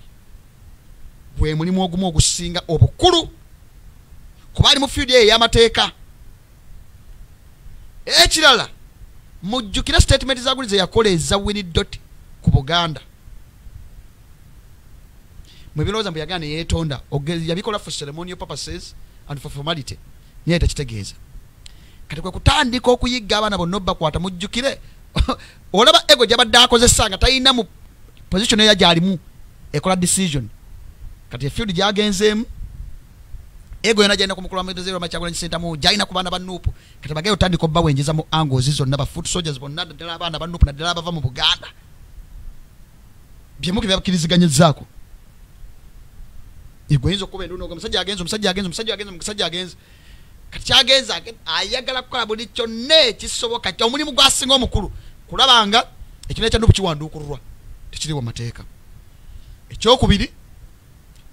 Speaker 1: gwe mulimu ogumu ogusinga obukulu kuba ali mu field eyo ey'amateeka ekirala mujjukira statement zagulize yakola eza Winnie Dot ku Buganda mwebirowooza mbu yagaana yeetonda yabikola for ceremonial purposes and for formality naye tekitegeeza kati kwe kutandika okuyigga abaana bonna obbakwata mujjukire olaba ego gyabadde akozesa nga talina mu position eyo gyalimu ekola decision kati efield gyagenzeemu ego yona jaina kumukula mwedezero machagula ncenta mu jaina ku bana ba nuupu kati bagayo tandika obbawenjeza mu angles zonna ba foot soldiers bonna ddala abana ba nuupu naddala bava mu Buganda byemuke byabakkiriziganyizzaako igwenzo kuba enduno omusajja agenze kati kyagenza ayagala kukola buli kyonna kisoboka omulimu gwasinga omukulu kulabanga ekintu ekyandupu kiwanduukulwa tekiri mu mateeka. Ekyokubiri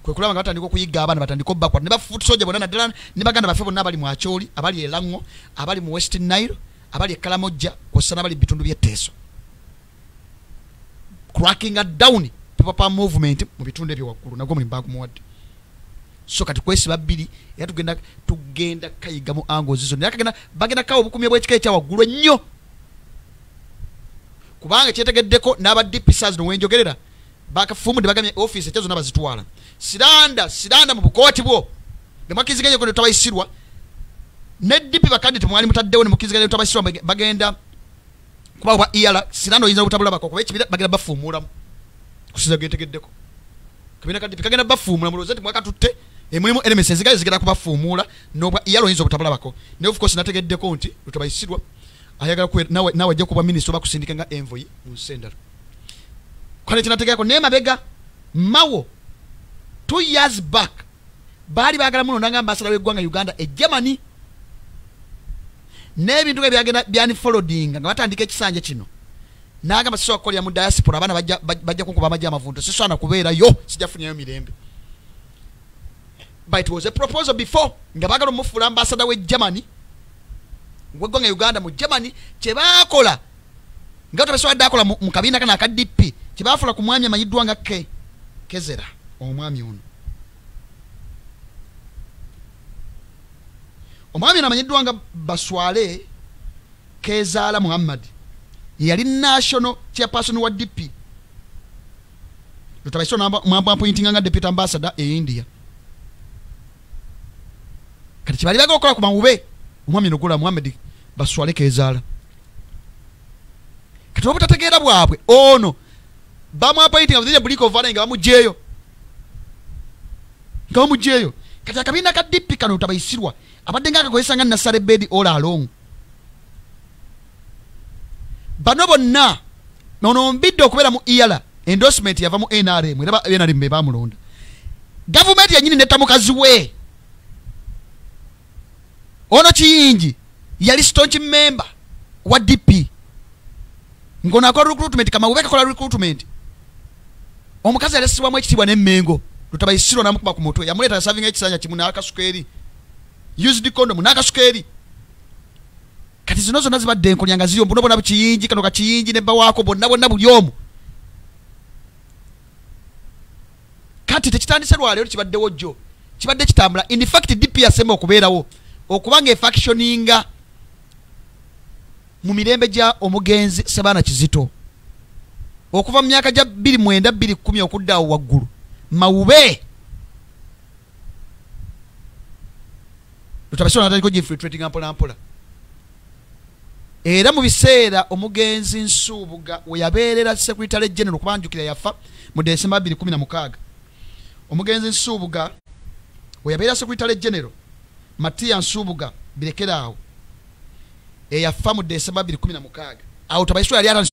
Speaker 1: kwe kulabanga batandika okuyiga abaana batandika obbakwa ne bafuutusoja bonna naddala ne baganda baffe bonna abali mu Acholi abali e Lango abali mu West Nile abali e Kalamojja kw'ossa n'abali mu bitundu by'Etteeso, cracking down people power movement mu bitundu ebyo waggulu nagwo mulimu bagumuwadde. So kati kwesiba bbiri era tugenda kayiga mu angles zo naye bagenda kawo obukumye bw'ekika ekya waggulu ennyo kubanga kyetegeddeko n'aba DPSs no wenjogerera bakafumudde bagamye office ekyo zonna bazitwala siranda mu bukooti bwo ne mwakiziganye ko tabayisirwa ne DP bakandi temwali mutaddewo ne mukiziganye tabayisirwa bagenda kuba wa iyala siranda oyinza obutabula bako kuba ekibira bagenda bafuumulamu kusiza getegeddeko kabina kadi kagenda bafuumula mu rozeti mwakatutte emulimu elements ezigaye zigenda kubafuumula n'obwa iyala oyinza obutabula bako ne of course nategeddeko nti tabayisirwa ayagala nawe ajja kuba minisita oba kusindika nga envoy mu sendalo kale kinategeko ne mabega mawo 2 years back bali bagala muno nanga ambassador w'eggwanga Uganda e Germany n'ebintu byagenda byani following nga batandika ekisanja kino nagamba siso akolya mu diaspora abana bajja kunkuba amajja amavunto siso ana kubeera yo sijafunyayo mirembe. But it was a proposal before nga bagala omufula ambassador w'e Germany w'eggwanga Uganda mu Germany kyebakola nga tabasobola akola mu kabiina kana aka DP kyebafula ku mwami amanyiddwa nga Kezera omwami ono. Omwami amanyiddwa nga Baswale Kezaala Muhammad yali national chairperson wa DP lutabaisona mwambo appointing nga deputy ambassador e India. Kati kibali baga okola ku mawube omwami nogula Muhammad Baswale Kezaala kati obutategeera bwabwe ono bamu appointing abuzije buliko vana nga bamujeyo kati akabiina ka DP kano tabayisirwa abadde nga akakozesa nga Nasare Bedi all along. Bano bonna nono mbidde okubeera mu iyala endorsement yava mu NRM era NRM be bamulonda government yanyini netta mukazi we ono Kiyingi yali staunch member wa DP ngono akola recruitment kama ubeka kola recruitment omukazi alesibwamu ekitibwa n'emmengo lutabayisirwa namukuba ku mutwe yamuleta serving ekisanja kimu n'akasukeri used condom n'akasukeri kati zino zonna zibadde enkolyanga ziri mbuno bona Kiyingi kano ka Kiyingi ne bawako bonna buli omu kati tekitandise lwaleero kibaddewo jjo kibadde kitambula. In fact DP yasemba okubeerawo okubanga efactioninga mu mirembe gya omugenzi Sebaana Kizito okuva mu myaka gya 2009 2010 okuddawo waggulu mawube lutabasona nataliko infiltrating ampola era mu biseera omugenzi Nsubuga we yabeerera secretary general kubanjukira yafa mu December 2016 omugenzi Nsubuga we yabeerera secretary general Matia Nsubuga birekeraawo eyafa mu December 2016 awo tabayiswa yali ata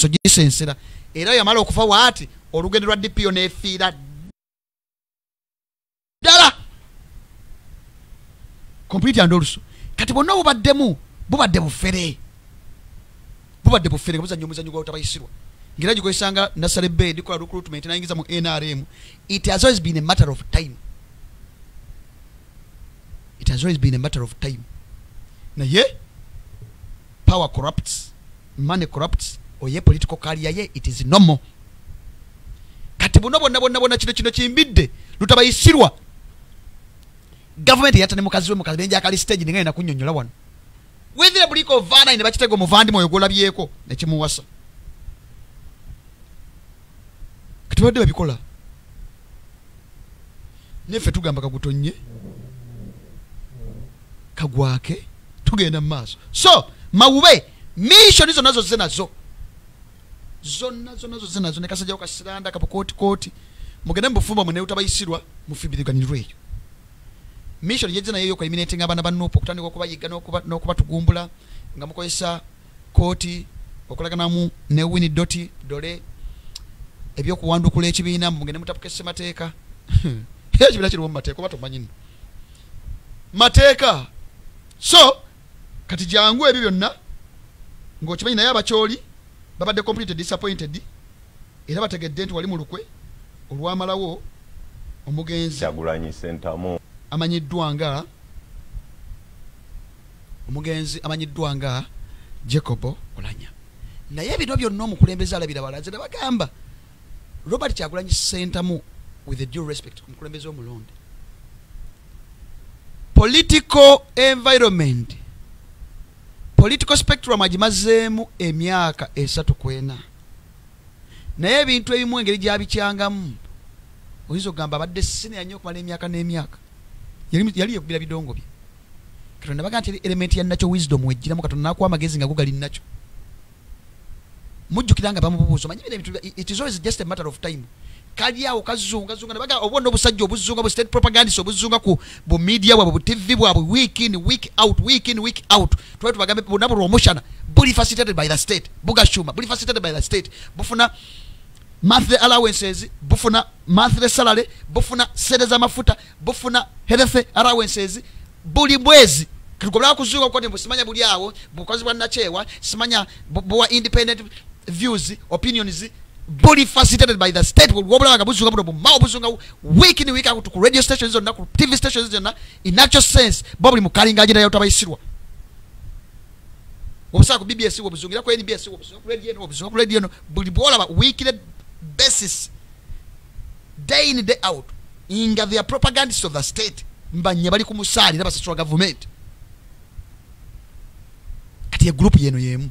Speaker 1: sogisensera era yamala okufa waati olugendo lwa DP nefiira dala complete and also kati bonna bubadde bufere kabuza nnyo omuzannyo gwa tabayisirwa ngira gikozesanga Nasare Bedi kola recruitment nayingiza mu NRM. It has always been a matter of time. Naye power corrupts, money corrupts, oye political career ye it is normal. Kati bonna kino kimbidde lutabayisirwa government yatane mukazi benja akali stage ninga ina kunyonyola wano wethira buliko vana ine bakitego muvandi moyo golabyeko nekimuwasa kati badde babikola nefe tugamba kagutonye kagwake tugenda maaso. So mawube mission izo nazo zenazo nekasajja okasiranda kapokoti mugende mbufumba mune utabayisirwa mufibiriganirwe eyo mission yezena yeyo ko eliminating abana banupo kutandika okubayiga n'okuba tugumbula nga mukozesa koti okolaganamu ne wini doti dole ebyokuwandukula ekibiina mugende mutapukese mateeka ekibiina kiri mu mateeka oba tomanyino mateeka. So kati jangu ebyo byonna ng'okimanyi naye abakyoli babadde completely disappointed era bategedde nti wali mu lukwe olwamalawo omugenzi
Speaker 5: Kyagulanyi Ssentamu
Speaker 1: amanyiddwa nga Jacob Oulanya. Naye bino byonna omukulembeze alabira balaze ne bagamba Robert Kyagulanyi Ssentamu, with the due respect ku mukulembeze omulonde, political environment, political spectrum agimazeemu emyaka 3-4, naye ebintu ebimu engeri gyabikyangamu oyinza okugamba abadde senior nnyo okumala emyaka n'emyaka, yali yekubira bidongo bye. Katonda baga nti element ya nakyo wisdom wejjiramu, Katonda nakuwa amagezi nga go gali nakyo. Mujjukira nga bamubuuza manyi ebintu, it is always just a matter of time. Kali awo kazunga nabaga obwonna obusajja obuzunga bu state propagandist obuzunga ku bu media bwabwe bu TV bwabwe week in week out twali tubagambe bonna promotion bully facilitated by the state, bugashuma bully facilitated by the state, bufuna monthly allowances, bufuna monthly salary, bufuna sede z'amafuta, bufuna health allowances buli mwezi. Kugobala kuzunga kwa nti simanya buli awo bukozi bwa nachewa, simanya bwa independent views opinions bully facilitated by the state. Wobulaga buzunga buno bumao buzunga week in week out ku radio stations on ku TV stations on in actual sense bobuli mukalinga ajira yotabayisirwa obusaka ku BBS obuzungira ku NBS obuzunga ku radio no buli bola weekly basis, day in day out, inga their propagandists of the state mbanye bali ku musali n'abasasula government kati ya group yeno yemu.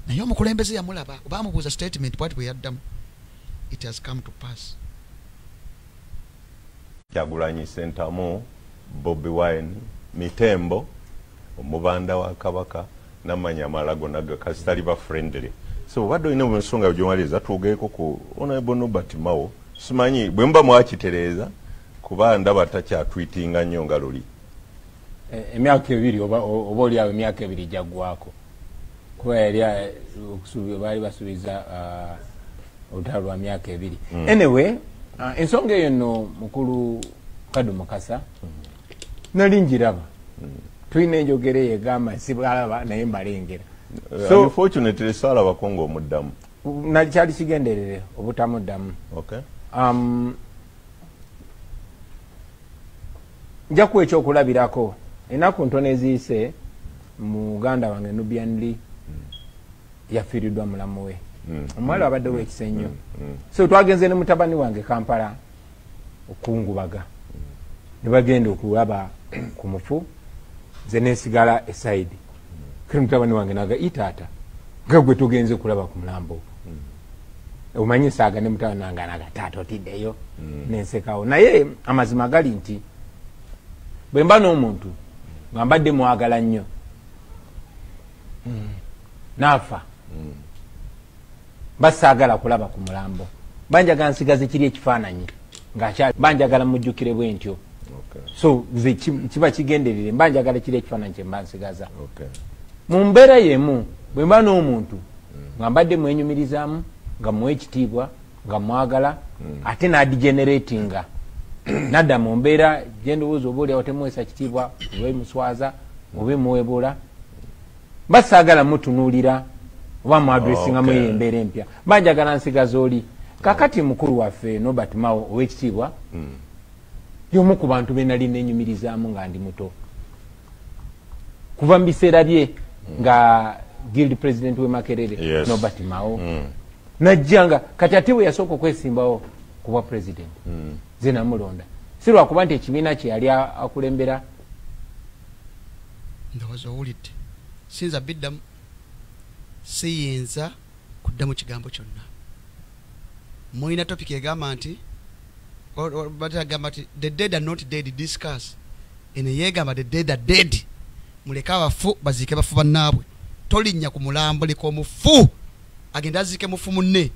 Speaker 1: Naye omukulembeze yamulaba obamubuuza statement bwati bwe yaddamu, it has come to pass.
Speaker 5: Kyagulanyi Ssentamu, Bobi Wine, Mitembo, omubanda wa Kabaka n'amanya amalago naga kasitali ba friendly. So wadde ino ensonga gyomaliza tugeeko ku Honorable Nobert Mao, simanyi bwe mba mwakitereeza kuba ndaba takyatwitinga nnyo nga luli.
Speaker 3: Emyaka 2 oba oli awo emyaka 2 jaggwako kuba yali bali basubiza olutalo lwa myaka 2. Anyway, ensonga eyo nno mukulu Kadu Mukasa nali njiraba tulina enjogera yegamba sibwalaba naye mbalengera.
Speaker 5: So unfortunately sala bakongo omuddamu
Speaker 3: nali kyali kigenderere obutamuddamu.
Speaker 5: Okay.
Speaker 3: Njakuwa ekyokulabirako ennaku ntono eziise muganda wange Nubian Lee yafiiriddwa mulamu we. Omwali abaddewo ekisa ennyo. So twagenze ne mutabani wange Kampala okungubaga ne bagenda okulaba ku mufu, nze nesigala esaidi. Kiri mutabani wange naga itaata nga gwe tugenze kulaba ku mulambo. Omanyi saaga ne mutabani nange naga taata otiddeyo nensekawo. Naye amazima gali nti bwe mba n'omuntu nga mbadde mwagala nnyo naafa basaagala kulaba ku mulambo, banjagala nsigaze kiri ekifaananyi ng'akyali, banjagala mujjukire bwe ntyo. So nze kiba kigenderere banjagala kiri ekifaananyi kye mba nsigaza. Mu mbeera y'emu bwe mba n'omuntu nga mbadde mwenyumirizaamu nga muwa ekitiibwa nga mwagala ate n'adigeneratinga nadda mu mbeera gye ndowooza oba oli awo temuweesa kitiibwa oba muswaza oba muwebula, basaagala mutunuulira oba muadressingamu embeera empya, banjagala nsigaza oli. Kakati mukulu waffe Nobert Mao ow'ekitiibwa y'omu ku bantu be nali nenyumirizaamu nga ndi muto kuva mu biseera bye nga guild president we Makerere. Nobert Mao najjanga kati ate we yasooka okwesimbawo kuba president ze namulonda si lwakuba nti ekibiina kye yali akulembera.
Speaker 1: Ndowooza owulidde sinza biddamu siyinza kuddamu kigambo kyonna. Mulina topic egamba nti batagamba nti the dead are not dead discuss, ene yegamba the dead are dead, muleka abafu baziike bafu bannaabwe. Tolinnya ku mulambo, leka omufu agenda aziike mufu munne.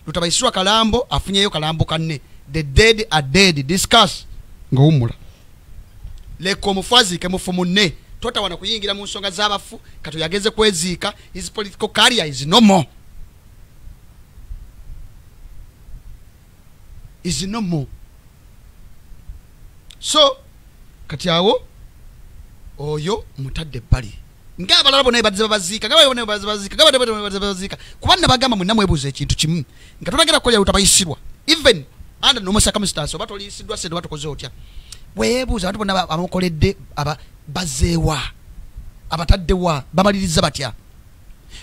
Speaker 1: Lutabayisirwa kalambo afunyeyo kalambo kanne. The dead are dead discuss ng'owummula. Leka omufu aziike mufu munne. Totawana kuyingira mu nsonga z'abafu kati yageze kweziika. His political career is no more. Is no more. So kati awo oyo mutadde bali ng'abalala bonna bazze baziika kubanna bagamba mwenna mwebuuza ekintu kimu nga tonagera kukolera utabayisirwa even under normal circumstance oba toliyisiddwa sente batukoze otya weebuuza abantu bonna abamukoledde bazeewa abataddewa bamaliriza batya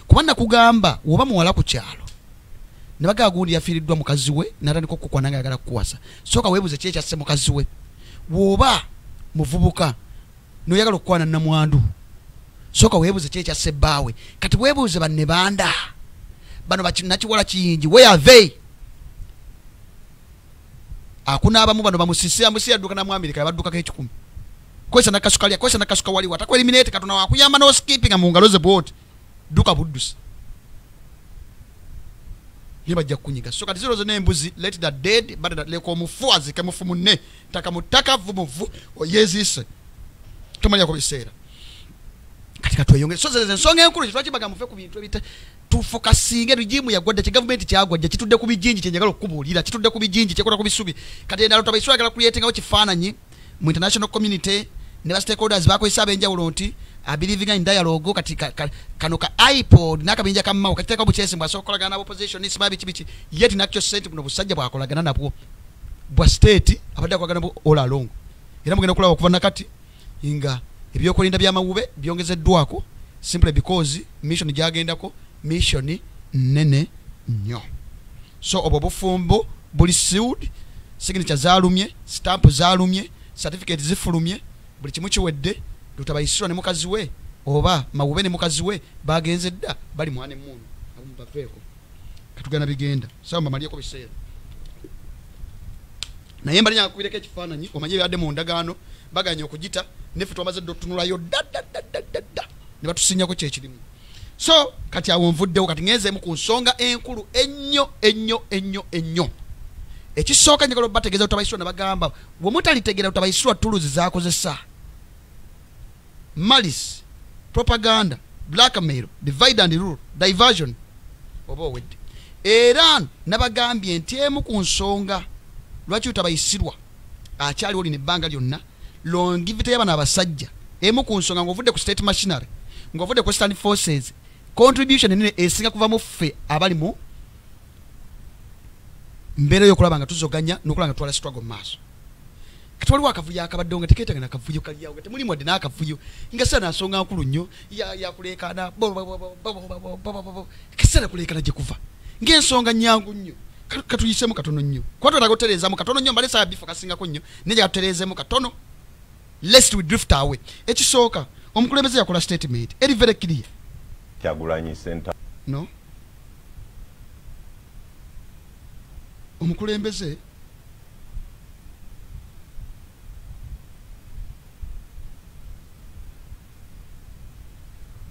Speaker 1: kubanna kugamba woba muwala ku kyalo ne bagamba gundi yafiiriddwa mukazi we natandika okukwana nga ayagala kukuwasa sooka weebuuze ki ekyasse mukazi we woba muvubuka noyagala okukwana namwandu sooka weebuuze ki ekyasse bbaawe kati weebuuze banne banda bano nakiwola kiyingi where are they akunaabamu bano bamusisi amusi yadduka namwamirika yabaddukako ekikumi kwesa nakasuka waliwo atakwa eliminate katona wakuyamba no skipping mu ngalo ze bwoti duka buddusi nibajja kunyiga so kati zero zo nembuzi let that dead but that leko mufu azike mufu munne taka mutaka vumuvu oyezise tomanya ko biseera katika tweyongere so ze nsonga enkulu kitwakibaga mufe ku bintu ebita tufokasinge rigimu ya gwada ki government kyagwajja kitudde ku bijinji kyenjagala okubulira kitudde ku bijinji kyekola ku bisubi kati endalo tabaiswa agala creating awo kifaananyi mu international community ne ba stakeholders bakozesa abenjawulo nti believing in dialogue kati kano ka iPod nakabinja kammawo kati teka buchese mbwa sokolagana na opposition isma bichi yet in actual sense kuno busajja bwakolagana nabwo bwa state abadde kwagana bo all along era mugenda kulawa kuva nakati inga ebyokulinda byamawube byongezeddwako simply because mission jagendako mission nene nnyo so obo bufumbo buli sued signature zalumye stamp zalumye certificate zifulumye buli kimu kiwedde tutabayisirwa ne mukazi we oba mawube ne mukazi we bagenze dda bali mwane munu amubaveeko katugana bigenda sawa mbaliyeko biseera naye mbali nyakubireka ekifaananyi omanye byadde mu ndagaano baganya okugita nefe twamaze dotunulayo da ne batusinyako kyekirimu so kati awo nvuddewo kati ngenzeemu ku nsonga enkulu ennyo ekisooka njagala bategeeza tutabayisirwa ne bagamba bwemutalitegera tutabayisirwa tuluzi zakozesa malice, propaganda, blackmail, divide and rule, diversion oba owedde era nabagambye nti emu ku nsonga lwaki utabayisirwa akyali oli nebbanga lyonna longivity y'abana abasajja emu ku nsonga ng'ovudde ku state machinery ng'ovudde ku western forces contribution enene esinga kuva mu ffe abali mu mbeera y'okulaba nga tuzoganya n'okulaba nga twala struggle mu maaso kati waliwo akavuyo akabaddewo nga tekeetanga n'akavuyo kalyawo nga temulimu wadde n'akavuyo nga sana nsonga nkulu nnyo yakuleekaana kiseera kuleekana gye kuva ng'ensonga nnyangu nnyo katuyisemu katono nnyo kuba twetaaga otereezaamu katono nnyo mbale saa bifo kasingako nnyo naye gye katutereezeemu katono lest we drift away ekisooka omukulembeze yakola statement eri very clear
Speaker 5: Kyagulanyi center
Speaker 1: no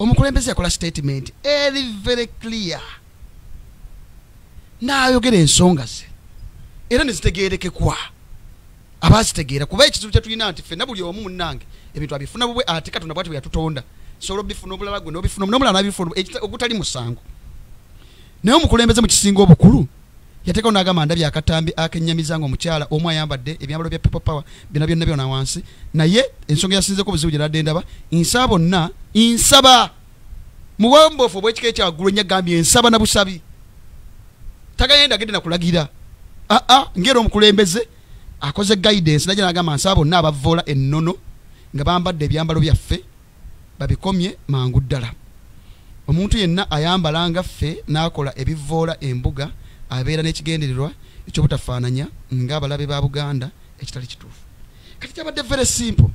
Speaker 1: omukulembeze yakola statement eri very clear n'ayogera ensonga ze era nezitegeerekekwa abazitegeera kuba ekizibu kye tulina nti ffenna buli omu munnange ebintu abifuna bubwe ate Katonda bw'ati bwe yatutonda sobola obifuna obulala gwe n'obifuna n'omulala n'abifuna ogutali musango naye omukulembeze mu kisinga obukulu yateekawo n'agamba ndabye akatambi akennyamizanga omukyala omu ayambadde ebyambalo bya people power byonna byonna wansi naye ensonga yasinzeko obuzibu gye nadde ndaba nsaba bonna nsaba mu bwombofu obw'ekika ekyaggulu nnyo agambye nsaba na busabi tagayenda agende nakulagira ngera omukulembeze akoze guidance najja n'agamba nsaba bonna abavoola ennono nga bambadde ebyambalo byaffe babikomye mangu ddala omuntu yenna ayambala nga ffe n'akola ebivoola embuga abeera n'ekigendererwa ekyobutafaananya ng'abalabe ba Buganda ekitali kituufu kati kyabadde very simple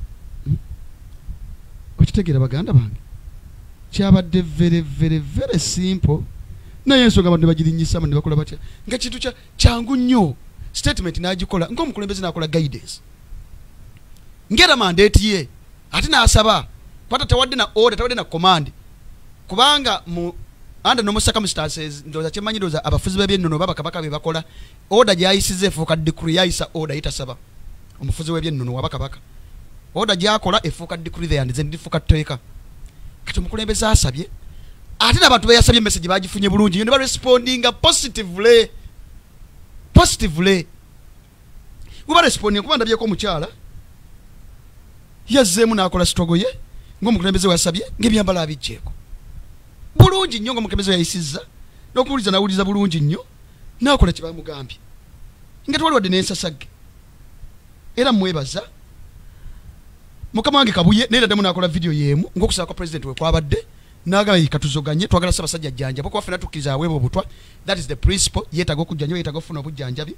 Speaker 1: okitegeera baganda bange kyabadde very simple naye ensonga abantu ne bagirinyisaamu ne bakola batya nga kintu kyangu nnyo statement n'agikola ng'omukulembeze n'akola guidance ngera mandate ye ate n'asaba kwata tawadde na order tawadde na command kubanga mu under normal circumstances ndoza kyemanyi ndoza abafuzi b'ebyennono baba kabaka be bakola order gyayisize efuuka decree yayisa order itasaba omufuzi w'ebyennono waba kabaka order gyakola efuuka decree there and then efuuka tteeka kati omukulembeze asabye ate n'abantu beyasabye message bagifunye bulungi ne barespondinga positively we barespondinga kuba ndabyeko omukyala yazzeemu n'akola struggle ye ng'omukulembeze wasabye ng'ebyambalo abijjeeko bulungi nnyo ng'omukulembeze yayisizza n'okuwuliza n'awuliza bulungi nnyo n'akola kye bamugambye nga tewali wadde n'ensasagge era mwebaza mukama wange Kabuye naye ddamu n'akola video yeemu ng'okusaba kwa president we kwabadde n'agamba katuzoganye twagala Ssaabasajja ajjanjaba kuba ffenna tukkiriza aweebwa obutwa that is the principle yeetaaga okujjanjaba yeetaaga okufuna obujjanjabi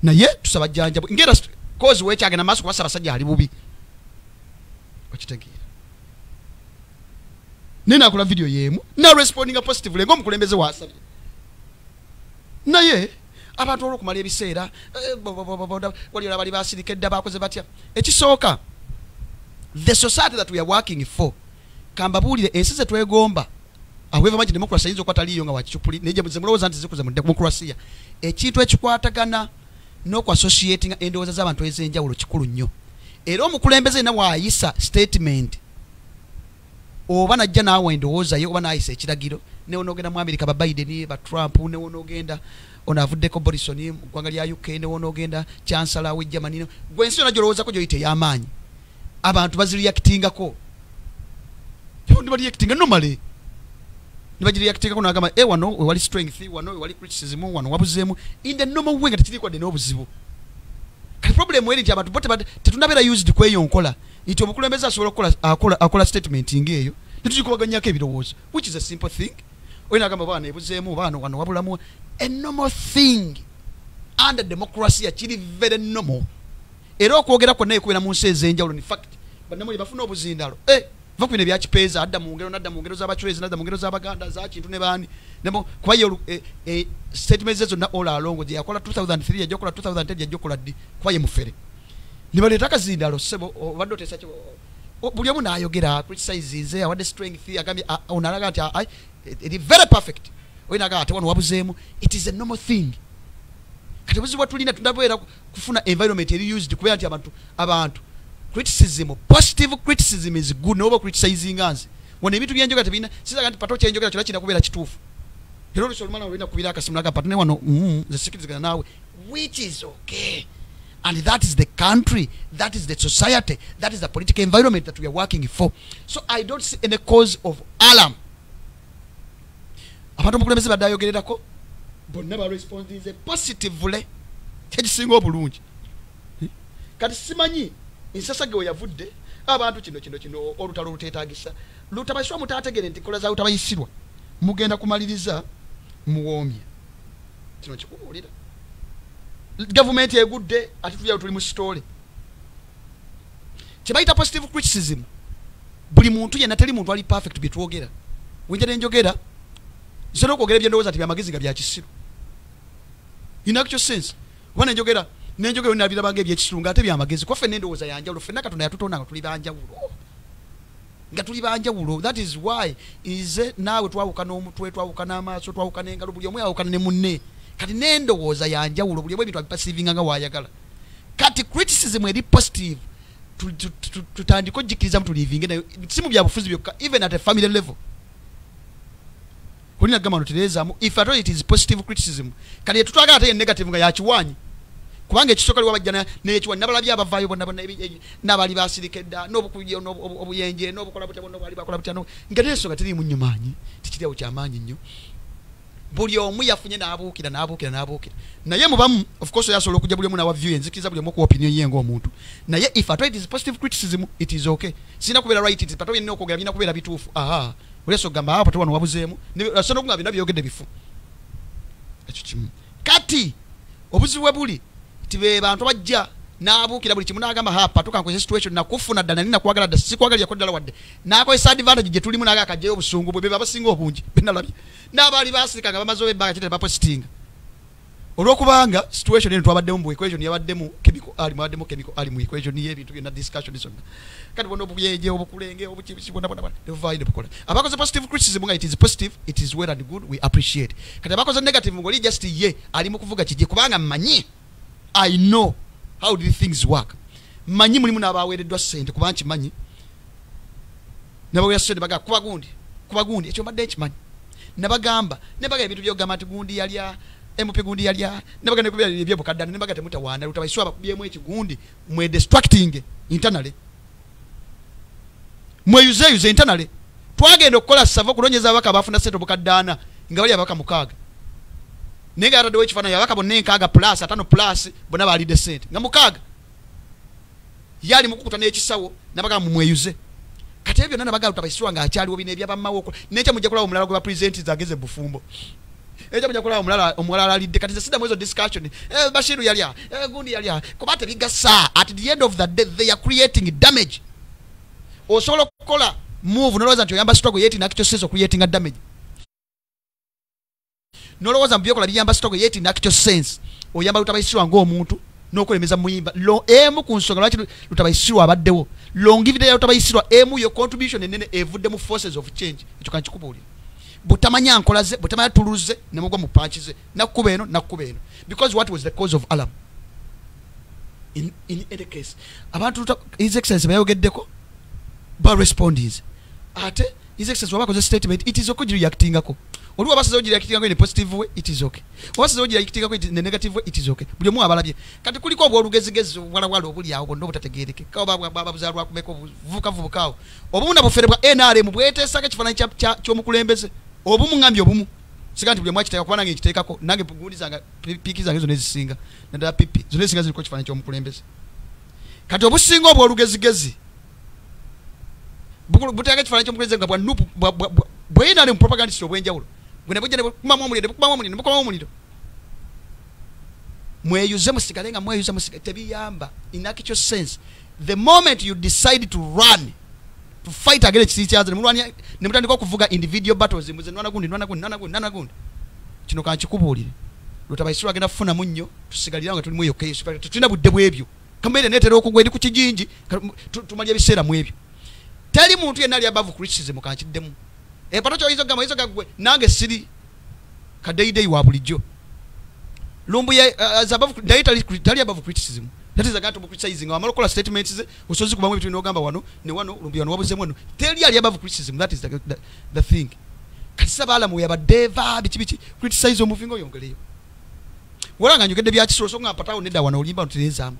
Speaker 1: naye tusaba jjanjabo ngera cause wekyagenda maaso kuba Ssaabasajja ali bubi okitegeera naye n'akola video yeemu n'arespondinga positively ng'omukulembeze waasabye naye abantu olw'okumala ebiseera waliyo abali basirika edda bakoze batya ekisooka the society that we are working for kambabuulire ensi ze twegomba however much democracy ayinza okuba taliyo nga wakicupuli naye ze mulowooza nti zikuze mu demokrasiya ekintu ekikwatagana n'okuassociatinga endowooza z'abantu ez'enjawulo kikulu nnyo era omukulembeze yena waayisa statement oba najja naawe endowooza ye oba naayisa ekiragiro newonoogenda mu America ba Biden ba Trump newonoogenda ono avuddeko Borisson mu ggwanga lya UK newonoogenda chancellor we Germany gwe ensi yonna gy'olowoozako gy'oyita ey'amaanyi abantu baziriyakitingako nibaliyakitinga nomale nibagiriyakitingako n'agamba wano wewali strength wano wewali criticism wano wabuzeemu in the normal way nga tekirikwadde n'obuzibu kati problem eri nti abantu bo tetunnabeera used kweyo nkola nti omukulembeze asobola akola statement ng'eyo netugikubaganyako ebirowoozo which is a simple thing oyina agamba baana ebuzeemu baano wano wabulamu a normal thing under democracy akiri very normal era okwogera kwonna ekubeera mu nsi ez'enjawulo in fact bannamuli bafuna obuzindalo va ku bino ebyakipeeza adda mu ngero nadda mu ngero z'abachwezi nadda mu ngero z'abaganda za kintu ne baani kuba ye statements ezo na all along gye yakola 2003 yajja okola 2010 yajja okola ddi kuba ye mufere ne baleeta akazindalo sebo obadde oteesa buli omu n'ayogera criticize awadde strength agambye onalaga nti it is very perfect oyina agamba ate wano wabuzeemu it is a normal thing kati obuzibu bwatulina tunabeera kufuna environment eri used kubeera nti abantu criticism positive criticism is good nobo criticizing nze wano ebintu byenjoga tebina sizaga nti pato kyenjogera kyola kina kubeera kituufu era olusolumana olina kubira akasimu naga patone wano nze sikirizigana naawe which is okay and that is the country that is the society that is the political environment that we are working for so I don't see any cause of alarm abantu omukulembeze badde ayogererako bonna barespondize positively kyekisinga obulungi kati simanyi ensasage we yavudde abantu kino olutalo luteetaagisa lutabayiswa mutaategere nti kola za lutabayisirwa mugenda kumaliriza muwoomye kino kikubuulira gavumenti egudde ati tuli mu sitole kyebayita positive criticism buli muntu yenna teri muntu ali perfect byetwogera wenja nenjogera nsobola okwogera ebyendowooza nti byamagezi nga byakisiru in actual sense kuba nenjogera nabira bange ebyekisiru nga ate byamagezi kuba ffenna endowooza yanjawulo ffenna Katonda yatutonda nga tuli banjawulo that is why ize naawe twawuka n'omutwe twawuka n'amaaso twawuka n'engalo buli omu yawukana ne munne kati n'endowooza yanjawulo buli omu ebintu abipasivinga nga waayagala kati criticism eri positive tutandika ojjikirizamu tulivinge nayo si mu byabufuzi byokka even at a family level olina gamba notereezaamu if at all it is positive criticism kati etutwagala ate ye negative nga yakiwaanyi kubanga ekisooka liwabajja nekiwaanyi nabalabye abavaayo bonna n'abaali basirika edda n'obuyenje n'obukola butya bonna baali bakola butya nga neensonga teriimu nnyo maanyi tikiriawo kyamaanyi nnyo buli omu yafunye n'abuukira naye mubamu of course yasobola okujja buli omu n'awa view enzikiriza buli omu ku opinion ye ng'omuntu naye if at all it is positive criticism it is okay sina kubeera right it pato yenna okwogera birina kubeera bituufu olesa okugamba awo pato wano wabuzeemu sono okugamba byonna byogedde bifu ekyo kimu kati obuzibu bwe buli ti be bantu bajja n'abuukira buli kimu n'agamba pato kankozesa situation nakufuna ddala nina kwagala dda sikwagalirako ddala wadde n'akozesa advantage gye tulimu naga akajjayo obusungu bwe be babasinga obungi benalabye n'abaali basirika nga bamaze obebbaga kitera bapositinga olw'okubanga situation eno twabaddemu mu equation yabaddemu chemical ali mu equation y'ebintu byonna discussion zonna kati bona obuyenje obukulenge obukibisi bonna nebuvayo nebukola abakoze positive criticism nga it is positive it is well and good we appreciate kati abakoze negative ngoli just ye ali mu kuvuga kijje kubanga mmanyi I know how do things work manyi mulimu n'abaweereddwa ssente kuba nkimanyi n'abaweera ssente baga kuba gundi ekyo mbadde nkimanyi nabagamba nebaga ebintu byogamba nti gundi yalya MP gundi yalya nebaga nekubira ebyebukaddana nebaga temutawaana lutabayiswa bakubyemu ekigundi mwe distracting internally mweyuze internally twagenda okukola savo kulonyeza abaka bafuna seto bukaddaana nga bali abaka mukaaga nenga ataddewo ekifaananyi abaka bonna enkaaga plus 5 plus bonna baalidde sente nga mukaaga yali mukukuta n'ekisawo nabaga mumweyuze kati ebyo nana baga utabaisirwa nga akyaliwo bino ebyabamawoko nekya mujja kulaba omulala gwe bapresenti zageze bufumbo ekya mujja kulaba omulala alidde kati zesida mwezo discussion Bashiru yalya gundi yalya kuba tebigasa at the end of the day they are creating damage osobola okukola move nolowooza nti oyamba struggle yeti nakyo sense creating a damage nolowooza mbyokola biyamba struggle yeti nakyo sense oyamba utabaisirwa ng'omuntu n'okulemeza muyimba emu ku nsonga lwaki lutabayisirwa abaddewo longivide ya lutabayisirwa emu yo contribution enene evudde mu forces of change ekyo kankikubuulira butamanya nkola ze butamanya tuluze ne mugwa mu panchi ze nakkuba eno because what was the cause of alarm in any case abantu his excellency bayogeddeko ba respondees ate his excellency wabakoze statement it is okay reactingako oliwa basazo reactingako in a positive way it is okay wasazo reactingako in a negative way it is okay buli mu abalabye kati kuliko obwo olugezigezi wala obuli awo bonna obutategeereke kawo baba buzalwa kumeko vubukawo obumu na bufere bwa NRM bwetesaka ekifaananyi ky'omukulembeze obumu ngambye obumu sikanti buli mwakiteeka kuba nange nkiteekako nange gundi zange piiki zange zonna ezisinga naddala pipi zonna ezisinga ziriko ekifaananyi ky'omukulembeze kati obusinga obwo olugezigezi buteeka ekifaananyi ky'omukulembeze nga bwanupu bweyinaale mu propagandist obw'enjawulo bukubamu omuliro mweyuze musigale nga mweyuze musigale tebiyamba in actual sense the moment you decide to run to fight against ekisikyaze nemutandika okuvuga individual battles muze nwana gundi kino kankikubuulire lutabayisirwa agenda kufuna munnyo tusigalira nga tulimu eyo keyo tulina budde bwebyo kamere netera okugwa eri ku kijinji tumalya ebiseera mu ebyo teri muntu yenna ali above criticism kankiddemu epato kyoyizo gagwe nange siri kadeidei wa bulijjo lumbu ya zabavu tali above criticism that is against criticizing amalo kola statements ze usozi kubamu bitu n'ogamba wano ne wano lumbu wano wabuze mwano tali ali above criticism that is the thing katisa bala mu yabadeva bichi criticize omuvingo yongeleyo wala nyugede bya kisoro so nga patawo nedda wano olimba ntirezamu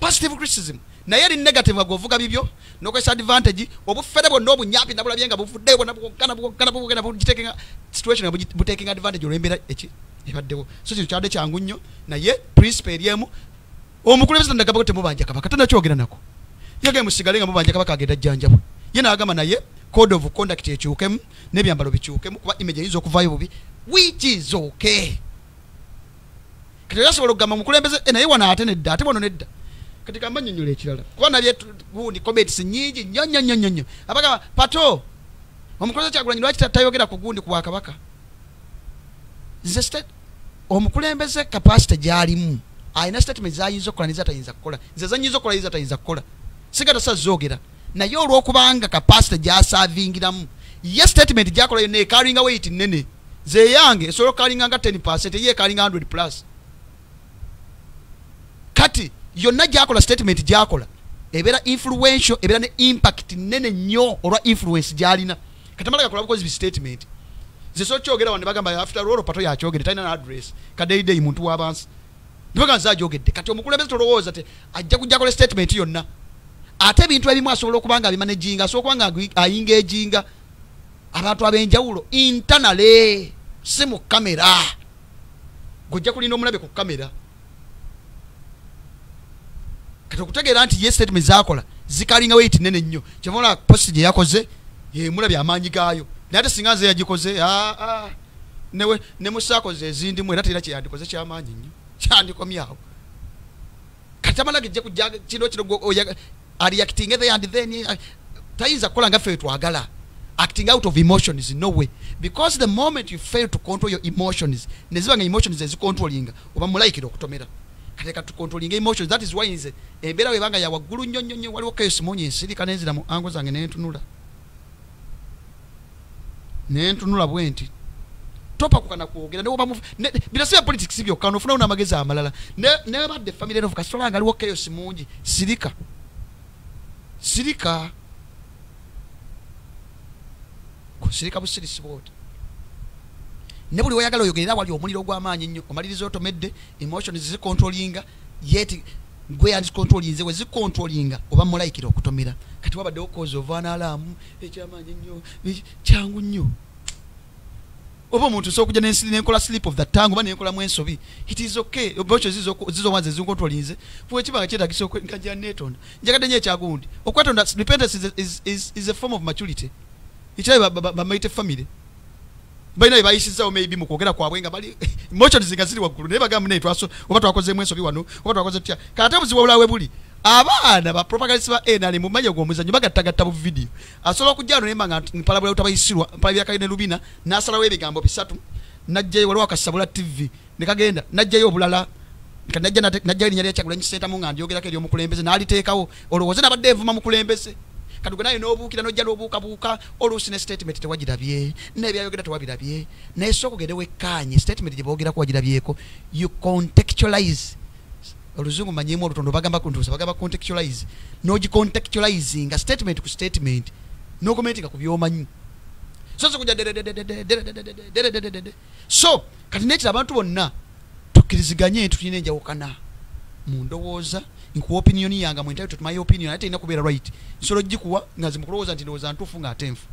Speaker 1: positive criticism na yali negative agovuga bibyo nokwesa advantage obufere bonna obunyapi nabula byenga buvudde bonna bugitekenga situation butekenga advantage olembera eki ebaddewo so kino kyadde kyangu nnyo naye principle eriemu omukulembeze ndagamba temubanja kabaka tanakyogera nako yage musigale nga mubanja kabaka agenda jjanjabwe ye naagamba naye code of conduct ekyukemu n'ebyambalo bikyukemu kuba image eyiza okuvaayo bubi which is okay kati yasobola okugamba omukulembeze naye wana ate nedda ate bono nedda katika manyonyola ekirala kuba nabye gundi comments nyingi nnyo abaga pato omukulembeze Kyagulanyi lwaki tatayogera ku gundi ku Bwakabaka nze omukulembeze capacity gyalimu ayina statement zayinza okukola nezatayinza kukola nze zanyiza okukola nezatayinza kukola sigata sazoogera naye olw'okubanga capacity gyasavingiramu ye statement gyakola yonna ekalinga weight nnene ze yange esobola okukalinga nga 10% ye ekalinga 100 plus kati yonna gyakola statement gyakola ebeera influential ebeera ne impact nene nnyo olwa influence gyalina katamala gakola bukozi bi statement zeso kyogera wano bagamba after all pato yakyogere talina na address kadeidei muntu w'abansi ndibaga nzagyogedde kati omukulembeze tolowooza te ajja kujja kola statement yonna ate ebintu ebimu asobola okubanga abimanaginga asobola okubanga ayingaginga abantu ab'enjawulo internally si mu kamera gojja kulina omulabe ku kamera kati okutegeera nti ye statement zakola zikalinga weight nene nnyo kyevola post gye yakoze mulabye amaanyi gaayo naye ate singa nze yagikoze ne musaakoze ezindimu era tera kyeyandikoze kyamaanyi nnyo kyandikomyawo kati amala gejja kujja kino reacting there and then tayinza kukola nga ffe twagala acting out of emotions no way because the moment you fail to control your emotions neziba nga emotions ezicontrollinga oba mulaikira okutomera kateka tu controlling emotions that is why nze embeera webanga ya waggulu nnyo waliwo chaos mungi nsirika nenzira mu ango zange nentunula bwenti topa kukana kwogera newoba birasiba politics byokka nofuna una amagezi amalala ne badde family of kasitolanga aliwo chaos mungi sirika kusirika busirisi bwoti ne buli wayagala oyogerera wali omuliro gw'amaanyi nnyo omaliriza otomedde emotions zicontrollinga yet gwe andicontrolinze we zicontrollinga oba mulaikira okutomera kati wabadde okoze ovana alamu ekyamanyi nnyo kyangu nnyo oba omuntu so okujja n'ensiri n'enkola slip of the tongue oba n'enkola mu ensobi it is okay obocho zizo wanze zicontrolinze bwe kibanga kyetagisa okwenkaja netonda njagadde nnyo ekyagundi okwetonda repentance is a form of maturity ekirabe bamaite family bayina bayisizawo maybe mukwogera kwabwe nga bali emotions zingaziri waggulu naye bagamba naye twaso oba twakoze mwenso biwano oba twakoze tutya kate buzibu obulawe buli abaana ba propagandist ba enali mu manya gw'omuzanyo bagattagatta bu video asobola okujja ano nemba nga mpalabula utabayisirwa mpalabira Kawedemu Lubina n'asalawo ebigambo bisatu najjayo waliwo akasabula TV ne kagenda najjayo obulala najjayo linnya ly'Ekyagulanyi Ssentamu nga ndyogerako ery'omukulembeze n'aliteekawo olowooze nabadde evuma mukulembeze kadugo naye n'obuukira n'ojja n'obuukabuuka oluusi ne statement tewagirabye n'ebyayogera tewabirabye naye sooka ogende wekkaanye statement gye boogeraku wagirabyeko you contextualize oluzungu manyimu olutondo bagamba contextualize n'ogicontextualizinga statement ku statement n'okomentinga ku by'omanyi so kujja so kati nekira abantu bonna tukkiriziganye tulina enjawukana mu ndowooza nkuwa opinion yanga mu entitled to my opinion ate ina kubeera right nsolo gikuwa nga zimukulowooza nti ndowooza ntuufu nga atenfu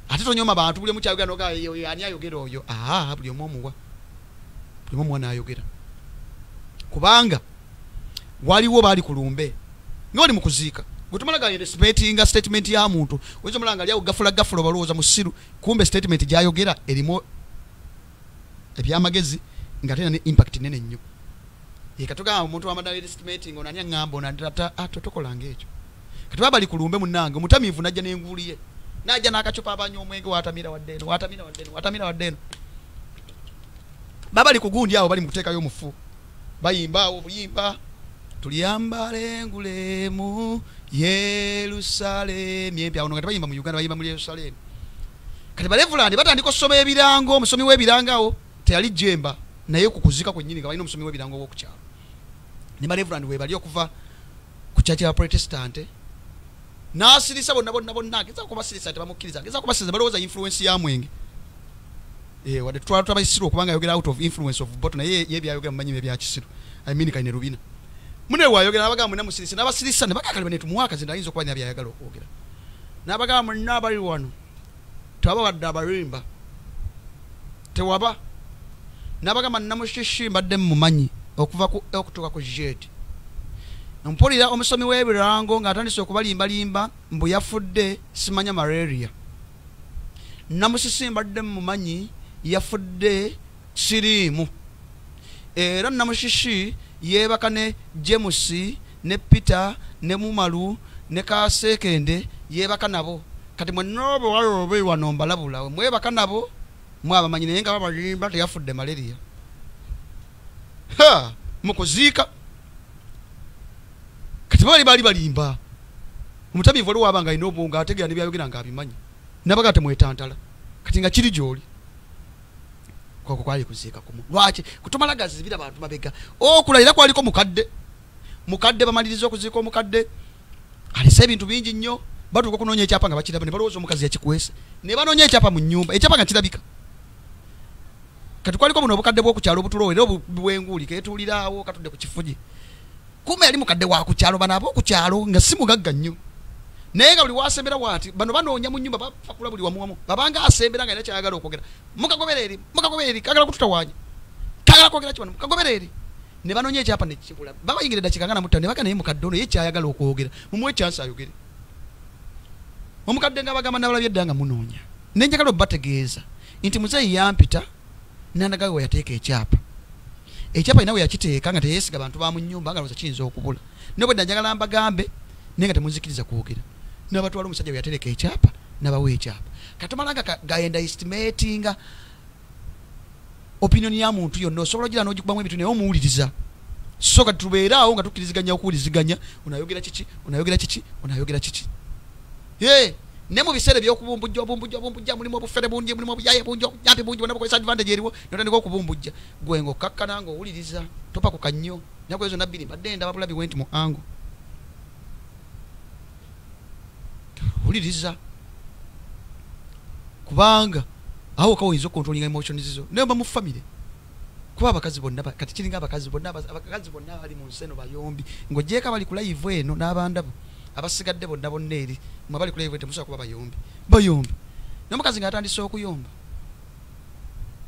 Speaker 1: ate tonyoma abantu buli mukyayogera noga ani ayogera oyo buli omu omuwa n'ayogera kubanga waliwo baali kulumbe ng'oli mu kuziika gwe tumalaga respectinga statement ya muntu oyinza omulanga lyawo gafula balowooza musiru kumbe statement gyayogera erimu ebyamagezi nga tena ne impact nene nnyo katugamba omuntu wamadala estimating onani aŋŋamba onadata totokolanga ekyo kati babali kulumbe munnange omutamiivu najja n'enguuliye najja n'akacupa abanya omwenge watamira waddeeno babali kugundi awo bali mu kuteekayo omufu bayimba obuyimba tuliyambala engulemu Yerusalemu empya ono nga tebayimba mu Uganda bayimba mu Yerusalemu kati balevulandi batandika okusoma ebirango omusomi w'ebirangawo teyali jemba naye kukuzika kwennyini nga balina omusomi w'ebirango w'okukyalo ne balevulandi we bali okuva ku kyaki ya protestante n'asirisa bonna ageza kubasirisa tebamukkiriza ageza kubasiriza balowooza influence ya mwenge wadde tutwala tutabayisiru okubanga ayogera out of influence of bottle naye ye byayogera mu manyi bya kisiru I mean Kawedemu Lubina mune wayogera abagamba muna musirisa n'abasirisa ne bakakaliba ne tumuwaka zinda ayinza okuba byayagala okwogera n'abagamba muna bali wano tewaba wadde abalimba tewaba n'abagamba namushishi mbadde mumanyi okuva okutuuka ku jeti mpulira omusomi w'ebirango ng'atandise okubalimbalimba mbu yafudde simanya malaria namusisi mbadde mumanyi yafudde siriimu era namushishi yeebaka ne James ne Peter ne Mumalu ne Kasekende yeebaka nabo kati mwenna bwewali wano mbalabula mwebaka nabo mwabamanyi naye nga babalimba teyafudde malaria mukuziika kati bali balimba omutamiivu waliwo abanga alina obwongo ategeera ne byayogera nga abimanyi nabaga temwetantala kati nga kiri gy'oli kwako kwali kuziika kumu lwaki kutumalagazi zibira abantu mabega okulayira kwaliko mukadde bamaliriza okuziika omukadde alese ebintu bingi nnyo batuuka okunoonya ekyapa nga bakiraba ne balowooza omukazi yakikwese ne banoonya ekyapa mu nnyumba ekyapa nga kirabika kati kwaliko buno obukadde bw'okukyalo obutulowo era obwenguuli ketuuliraawo katudde ku kifugi kumbe yali mukadde wa kukyalo bano ab'okukyalo nga si mugagga nnyo naye nga buli wasembera waati bano banoonya mu nnyumba bafakula buli wamuwamu babanga asembera nga era kyayagala okwogera mukagobera eri kagala kututawaanya kagala kwogera kibano mukagobera eri ne banoonya ekyapa ne kibula babayingire dakiika nga na mutano ne baga naye mukadde ono ye kyayagala okwogera mumuwe chance ayogere omukadde nga bagamba nabalabye edda nga munoonya nenjagala obbategeeza nti muzeeyi yampita nandagawe weyateeka ekyapa ina we yakiteeka nga teyeesiga bantu ba mu nnyumba nga lowooza kiyinza okubula naye bwe njagala mbagambe naye nga temunzikiriza kwogera n'abatwala omusajja we yatereka ekyapa n'abawa ekyapa katumalanga gayenda estimatinga opinion ya muntu yonna osobola ogira n'ogikubamu ebintu naye omuwuliriza so kati tubeeraawo nga tukkiriziganya okuwuliziganya onayogera kiki ne mu biseera by'okubumbujja mulimu obufere bungi mulimu obuyaye bungi obunyampi bungi bonna bukozesa advantage eriwo notandika okubumbujja gwe ng'okakkana ng'owuliriza topa ku kannyo naku ezo nabbiri mbadde ndaba bulabi wenti mu ango wuliriza kubanga awo kawoyinza okontrolinga emotions zo naye mba mu famire kuba abakazi bonna kati kiringa abakazi bonna bali mu nseno bayombi ng'ogyeko abali ku live eno n'abandabo abasigadde bonna bonna eri mwe bali ku live temusobola kuba bayombi n'omukazi ng'atandise okuyomba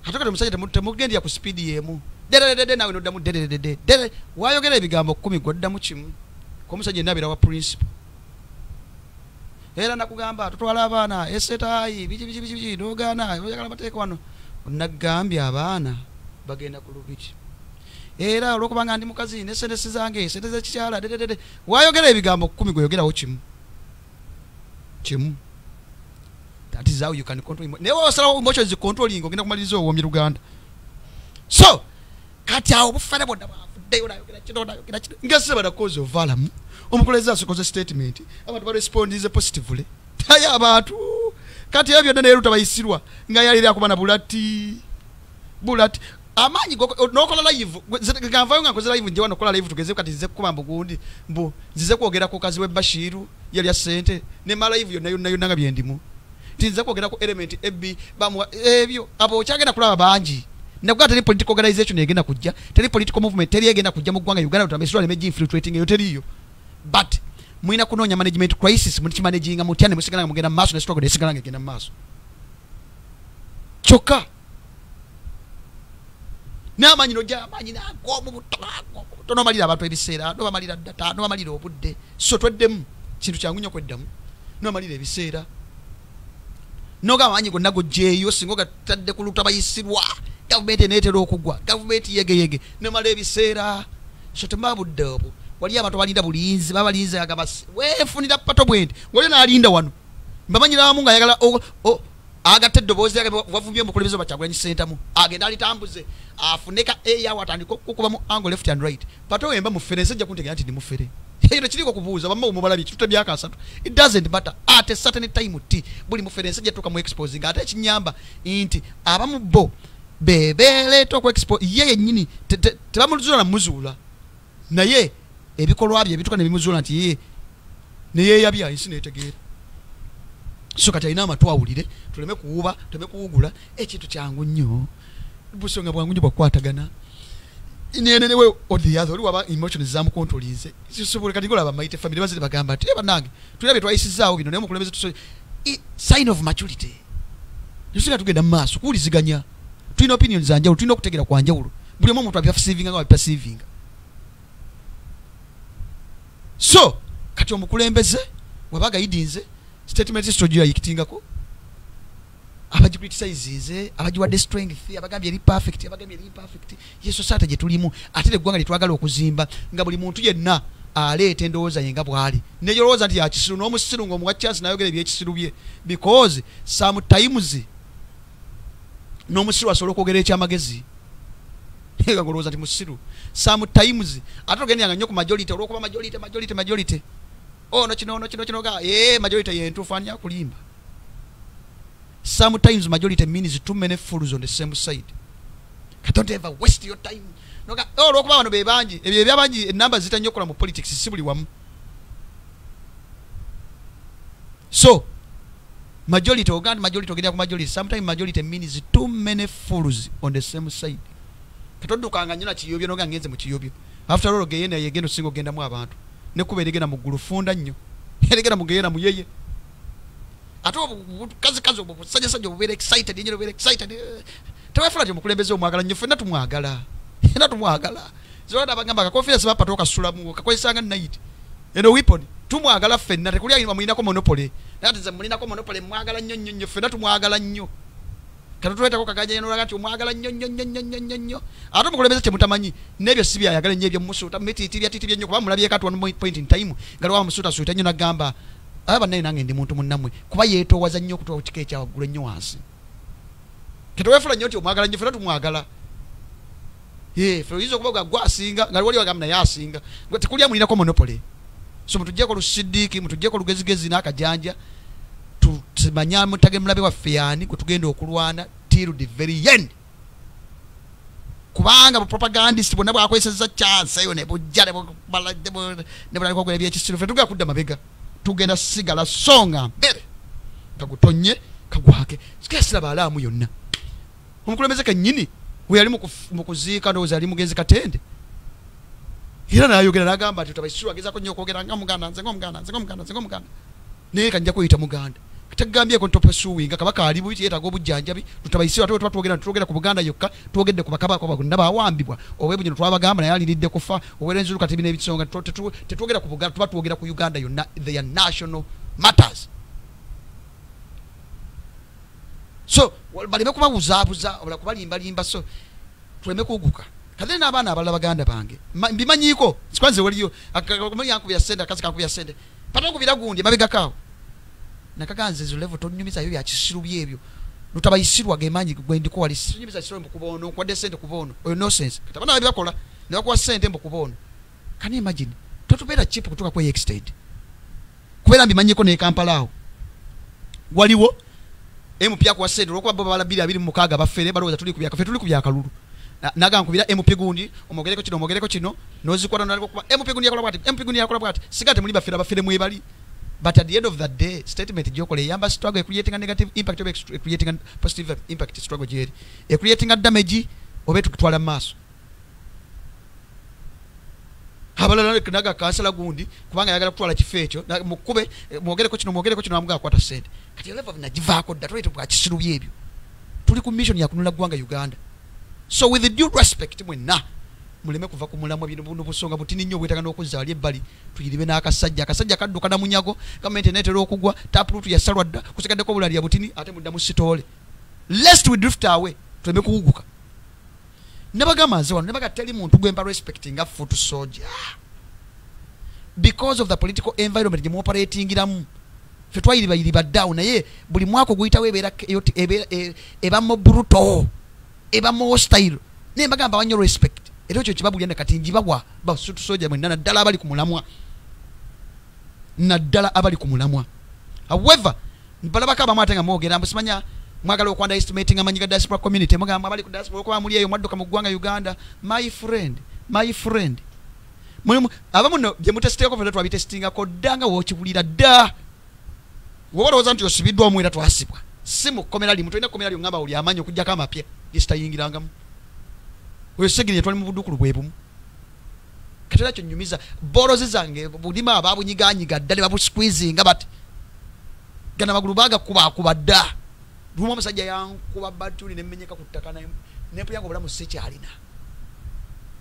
Speaker 1: ate kati omusajja temugendera ku sipiidi y'emu dededede nawe noddamu dededede waayogera ebigambo 10 gw'oddamu kimu k'omusajja yenna abeera wa principal era nakugamba tutwala abaana esetayi biki nogaana oyagala mateeka wano nagambye abaana bagenda ku lubiki era olw'okuba nga ndi mukazi nesendesi zange sente z'ekikyala dededede waayogera ebigambo 10 gweyogerawo kimu that is how you can control naye wasalawo emotions controlling ogenda kumaliriza owoomye Luganda so kati awo bufere bonna bafuddeyo nayogera kino ngasiba na cause of valamu omukulezi asokoze statement abantu barespondize positively tayo abantu kati ebyo byonna neeruta bayisirwa nga yalira akubana bulati amanyi nokola live ganvayo nga nkoze live njewa nokola live tugeze kati nze kuba mbugundi nzize kwogera ku kazi we Bashiru yali ya sente ne ma live yonna nga byendimu tinze kwogera ku element ebbi bamwa ebyo abo kyagenda kulaba bangi nakuga teri political organization egenda kujja teri political movement teri egenda kujja mu ggwanga Uganda tutambisirwa nemeji infiltrating eyo teriyo but mwina kunoonya management crisis muti managing mutya musigala nga mugenda maaso ne struggle nesigala nga egenda maaso kyokka n'amanyi nojja amanyi tono malira abantu ebiseera no bamalira data no bamalira obudde so tweddemu kintu kyangu nnyo kweddamu no malira ebiseera noga amanyi gonna gojjeeyo singa gatadde ku luta bayisirwa gavumenti eneetera okugwa gavumenti yegeyege nemala ebiseera so temabudde obwo wali abantu balinda bulinzi babalinzi agamba weefunira pato bwendi wali naalinda wano mbamanyiramu nga ayagala agatta eddoboozi yage wavumbye omukulembeze Bakyagulanyi Ssentamu agenda alitambuze afuneka eyawo atandika okukubamu angle left and right pato wemba mufere nsajja kuntegera nti ndi mufere era kiriko kubuuza bamma omubalabi kitute byaka 3 it doesn't matter at a certain time buli mufere nsajja tuka mu exposing ate kinyamba nti abamu bo bebeleeta ku expose ye nyini tebamuzula na muzula naye ebikolwa bye ebituka ne bimuzula nti ye naye yabya isi netegeera so kati alina amatu awulire tuleme kuwuba tuleme kuwugula ekintu kyangu nnyo busonga bwangu nnyo bwakwatagana nenenewe odhiyazo oli waba emotions zamu controlize sisobole kati golaba maite family bazili bagamba ati banange tulabe twayisizaawo bino naye mukulembeze tuso sign of maturity yusinga tugenda maaso kuwuliziganya tulina opinions zanjawulo tulina okutegera kwa njawulo buli omu omuntu abyafisivinga nga wabipasivinga so kati omukulembeze wabaga yidinze statement strategy yayikitingako abaji criticize abaji wa strength abagambye eri perfect abagambye eri imperfect yeso sata je tulimu atire gwanga litwagala okuzimba nga buli muntu yenna aleeta endowooza yenga bwali nejolooza nti yakisiru n'omusiru ng'omuwa chance nayogera ebyekisiru bye because sometimes n'omusiru asobola okwogera ekyamagezi nga ngolowooza nti musiru sometimes ate ogendanga nnyo ku majority olw'okuba majority ono kino ga majority yentuufu ani akulimba sometimes majority means too many fools on the same side don't ever waste your time noga olw'okuba bano bebangi ebyo ebyabangi enamba zitannyo okukola mu politics si buli wamu so majority ogenda ku majority sometimes majority means too many fools on the same side katodukanga nnyo na kiyobyo noga ngenze mu kiyobyo after all geyena yegenda osinga ogendamu abantu nekuba erigenda mu ggulu funda nnyo erigenda mugeyena muyeye ate kazi obusajjasajja obubeera excited yenyera obubeera excited tewafula ti omukulembeze omwagala nnyo ffenna tumwagala zolada abagamba akakonferensi bapata okasulamu kakozesanga night eno weapon tumwagala ffenna tekuli ayinba mulinako monopole ate ze mulinako monopole mwagala nnyo ffenna tumwagala nnyo katutuletako kaganja yenolaga nti omwagala nnyo ate omukulembeze kyemutamanyi n'ebyo si byayagala nnyo ebyo mumusuuta mumitiitibya nnyo kuba mulabyeko at one point in time nga lwawa musuutasuuta nnyo nagamba abannaye nange ndi muntu munnammwe kuba yeetoowaza nnyo okutuwa kika ekyawaggulu ennyo wansi ketewefula nnyo nti omwagala nnyo ffenna tumwagala ffe oyinza okuba gwe asinga nga wali wagamba naye asinga tekulya mulinako monopole so mutuggyeko lusidiiki mutuggyeko lugezigezi n'akajanja tumanya mutage mulabe waffe yaani gwe tugenda okulwana till the very end kubanga bupropagandist bonna bwakozeseza chance eyo nebujja nebulabika okwera ebyekisiru ffe tugenda kudda mabega tugenda sigala songa mbere kagutonye kagwake sikesiraba alaamu yonna omukulembeze kennyini we yali mu kuziika ndowooza yali mugenzi Katende era n'ayogera n'agamba nti Tutabaisirwa agezaako nnyo okwogera nga Muganda nze ng'Omuganda naye kanjja kweyita Muganda tegambyeko ntopesuwinga kabaka ali buiti yeetaaga obujjanjabi Tutabaisirwa twogera ku Buganda yokka twogedde ku bakabaka bagunda bawambibwa obwebunyino twabagamba naye aliridde kufa obwerenzulu kati bina ebisonga tetwogera ku Buganda tuba twogera ku Uganda yonna their national matters. So baleme kubabuzaabuza obola kubalimbalimba so tuleme kuguka kadde n'abaana abalala baganda bange mbimanyiiko sikwanze waliyo akakumanya yankubya sente akazi kankubya sente patokubira gundi mabegakaawo nakaganze ezo level tonyumiza yo yakisiru byebyo Tutabaisirwa gemanyi gwendiko wali sinyumiza kisiro mbukubono kwadde sente kubono oyo no sense katabana bali bakola ne bakuwa sente mbukubono. Can you imagine totubera chip kutoka kwa extend kubera mbimanyiko ne Kampala waliwo MP kwa sente lokwa baba bala 226 bafere baloweza tuli kubya kalulu naga nkubira MP gundi omogereko kino nozikwata naliko kuba MP gundi yakola bwati sigate muli bafere bafere mwebali. But at the end of the day, statement jokole yamba struggle creating a negative impact or creating a positive impact struggle jeri creating a damage obetu kutwala maso habala naga kansala gundi kubanga yagala kutwala kifecho mukube mwogereko kino amuga akwata sente kati level na jivako datwete bwa kisiru byebyo tuli ku mission ya kunula gwanga Uganda. So with the due respect mwenna muleme kuva ku mulamwa bino buno busonga butini nnyo bwetaka n'okuzaalya ebbali tuyiribe n'akasajja kadduka na munyago gavumenti eneetera okugwa tapurutu yasalwa dda kusigaddeko bulalya butini ate mudda mu sitoole lest we drift away tuleme kuwuguka nebagamba nze wano nebaga teri muntu gwemba respecting nga foot soldier because of the political environment gye muoperatingiramu ffe twayiribayiriba down naye buli mwaka oguyitawo ebamu brutal ebamu hostile naye mbagamba banyo respect era ekyo kibabulya kati njibabwa basutu soja mwe naddala abali ku mulamwa however balabaka abamu ate nga mwogera mbusimanya mwagala okwanda estimating amanyi ga diaspora community mugamba abali ku diaspora okuba muli eyo mwadduka mu ggwanga Uganda my friend mulimu abamu no bye mutesiteeko ffe twabitestingako ddanga wookibulira dda woba olowooza nti osibiddwa omu era twasibwa si mu kkomera limu tolina kkomera lyo ngamba oli amanyi okugjako amapya gesitayingirangamu oyo segiri yetwali mu buddukulu bwe bumu katera kyo nyumiza borozi zange bulima ababunyiganyiga ddala babusqueezinga bati gana magulu baga kuba dda lumu omusajja yankuba batuli nemmenyeka ku ttaka nempuyango obulamu sekyalina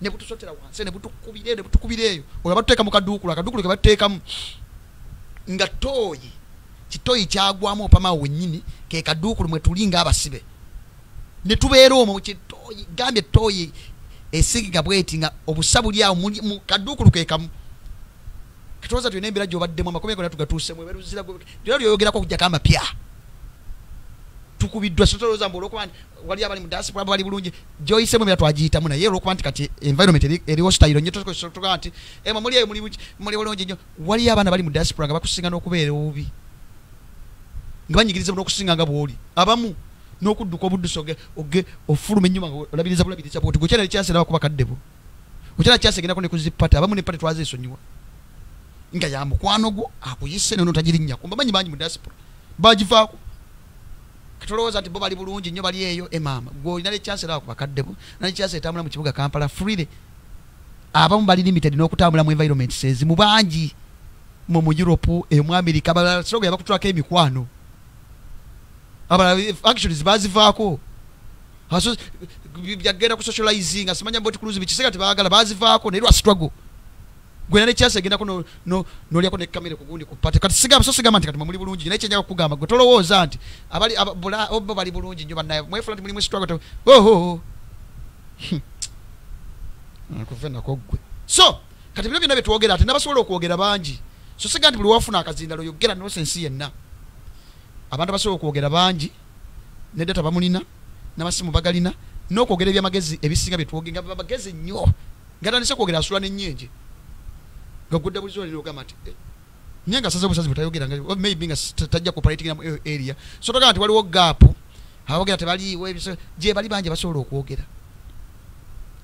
Speaker 1: ne butusotera wansi ne butukubireeyo oyo batuteeka mu kaduukulu ke batuteekamu nga kitoyi kyagwamu opamaawo wennyini ke kaduukulu mwe tulinga abasibe ne tubeera omwo kitoyi gambye toyi esigiga bweti nga obusabuli awo mu kaduukulu ke kamu katoza tuyina embeera gy'obaddemu amakomeko natugatuusemu eberuzira era lyoyogerako okujjako amapya tukubiddwa sotolooza mbu olwokuba wali abali mu diaspora bali bulungi gyoyisemu embeera twagiyitamu naye olwokuba nti kati environment eriwo style nnyo tosotoga nti muli eyo muli bulungi nnyo waliyo abaana bali mu diaspora nga bakusinga n'okubeera obubi nga banyigiriza n'okusinga nga bw'oli abamu n'okudduka obudduso oge ofuluma ennyuma olabiriza bwoti gwe kyana kyasera bakuba kaddebo okyana kyasegendako ne kuzipata abamu ne pate twazeesonyiwa nga ya mukwano gwo akuyise nono tagirinnya kumba manyi bangi mu diaspora bagivaako katolowooza nti bo bali bulungi nnyo bali eyo emaama gwe olina ne kyasera bakuba kaddebo nali kyasa etambula mu kibuga Kampala freely abamu bali limited n'okutambula mu environment sezi mu bangi mu Europe mu America abasoga yabakutulako emikwano actually bazivaako byagenda ku socializing asimanya mboti kuluzi bikisega tebagala bazivaako ne lwa struggle gwena ne chance agendako nolyako ne kamera kugundi kupate kati sigamba nti kati muli bulungi naye kyenjaga kugamba gwe tolowooza nti abali bali bulungi nnyo bannaye mwefula nti mulimu struggle kuvena kogwe so kati bino byonna byetwogera ate nabasobola okwogera bangi so siga nti buli wafuna akazindalo yogera nosensi yenna abantu basobola okwogera bangi ne data bamulina n'amasimu bagalina n'okwogera ebyamagezi ebisinga byetwogenga bagezi nnyo ngatandise kwogera asula n'ennyenje nga gudda buli zona n'ogamba nti nye nga asaze obusazi butayogera nga maybe nga tajja cooperating mu area so toga nti waliwo gap abogera tebaliiwo ebiso gye bali bangi basobola okwogera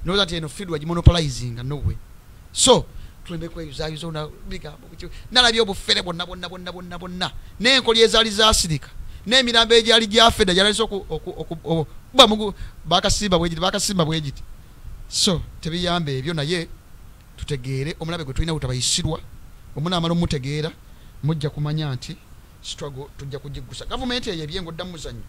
Speaker 1: noza nti eno field wagimonopolizing nowe so tulembe kweyuzayuza ona bigambo nalabye obufere bonna n'enkoli ezaali zaasirika n'emirambo egyali gyafedda gyalalise bamugu bakasimba bwegiti so tebiyambe ebyo naye tutegeere omulabe gwe tulina utabayisirwa omunaamala omutegeera mujja kumanya nti struggle tujja kugigusa gavumenti eyo ebyengo ddamu muzannyo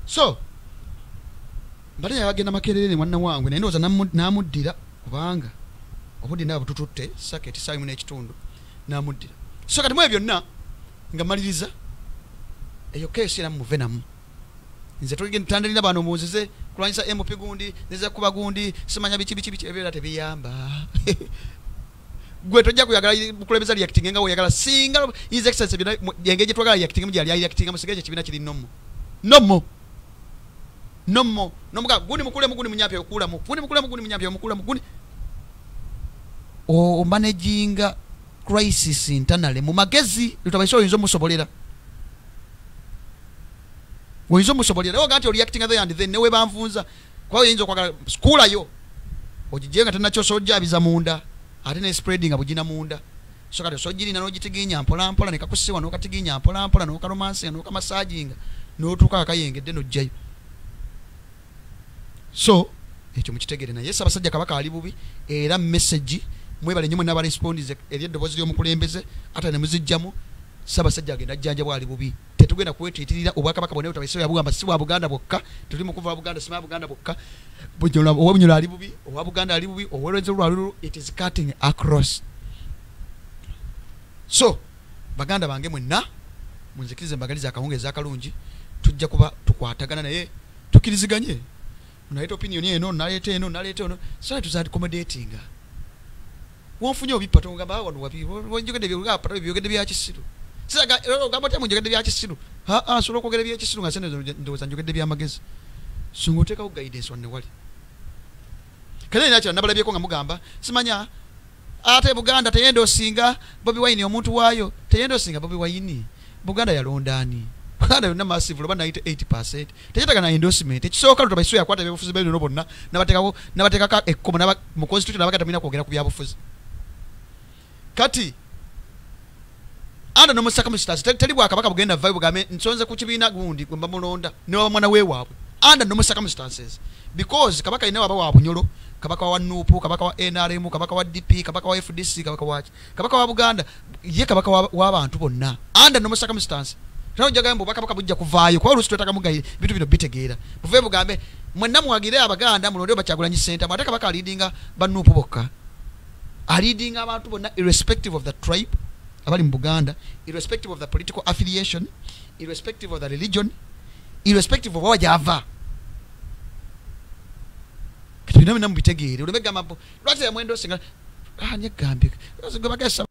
Speaker 1: so mbale yagenda makerere ne mwana wange naye ndowooza namuddira kubanga obudde naabo tututte saketi saayimu n'ekitundu namuddira so kati mwe byonna nga maliriza eyo keesi era muve namu nze tandalina bano muzize kulwanyisa MP gundi neze kuba gundi simanya biki ebyo tebiyamba gwe tojja kuyagala bukulebeza reacting nga oyagala singa his exercise bino yengeje twagala reacting mu jali reacting mu sigeje kibina kiri nomo nomuga gundi mukule mugundi munyapya okula mu gundi mukule mugundi munyapya omukula mugundi o managing crisis internally mu magezi lutabaisho yinzo musobolera Woizo musobolera oganti reacting other and then newe banvunza kwa hiyo yinzo kwa school ayo ojijenga tena cho soja biza munda ate ne spreading abujina munda so kati sojiri na nogitiginya mpola mpola nekakusiwa no katiginya mpola mpola no romance no kama sajinga no tuka akayengedde no jayo so ekyo mukitegere na Yesu abasajja kabaka ali bubi era message mwebale nyumwe n'aba respondize eryedobozi lyomukulembeze ate ne muzijjamu sabasajja agenda jjanja bwali bubi tetugenda kwetiitirira obwakabaka bwonna butabayiso ya Buganda si bwa Buganda bokka tuli mu kuva Buganda sima Buganda bokka obunyula ali bubi obwa Buganda ali bubi obwerezo lwalulu it is cutting across so baganda bange mwenna munzikirize mbagaliza akawungeza akalungi tujja kuba tukwatagana naye tukiriziganye unaita opinion eno naleta eno sasa tuzadi accommodating wonfunye obipato ngamba wano wapi wonjogede byo pato byogede bya kisiru sasa ngamba temu njogede bya kisiru solo kogede bya kisiru ngasene ndoza njogede bya magezi sungoteka ku guidance wanne wali kale nacho nabalabye ko ngamugamba simanya ate Buganda teyendo singa Bobi Wine omuntu wayo teyendo singa Bobi Wine Buganda yalondani Buganda yonna massive loba 98% teyetaga na endorsement ekisoka lutabayiso yakwata byebufuzi bali no bonna nabatekaka ekkomo naba mu constitution nabakatamina kwogera ku byabufuzi kati anda no circumstances tali bwakabaka bugenda vibe game nsonze ku kibiina gundi gwemba mulonda ne wa mwana we waabwe anda no circumstances because kabaka ine waba wabunyolo kabaka wa Nupu kabaka wa NRM kabaka wa DP kabaka wa FDC kabaka wa Buganda ye kabaka wa abantu bonna anda no circumstances Tano jagambo bakabaka bujja kuvaayo kwa olusi twetaka mugayi bitu bino bitegeera buve bugambe mwenna muwagire Abaganda mulonde bachagulanyi center mataka baka leadinga banupu bokka leading abantu bonna irrespective of the tribe abali mu Buganda irrespective of the political affiliation irrespective of the religion irrespective of wajava kitubina mna mbitegeere ulebega mambo lwate ya mwendo singa nyegambi gwe bagasa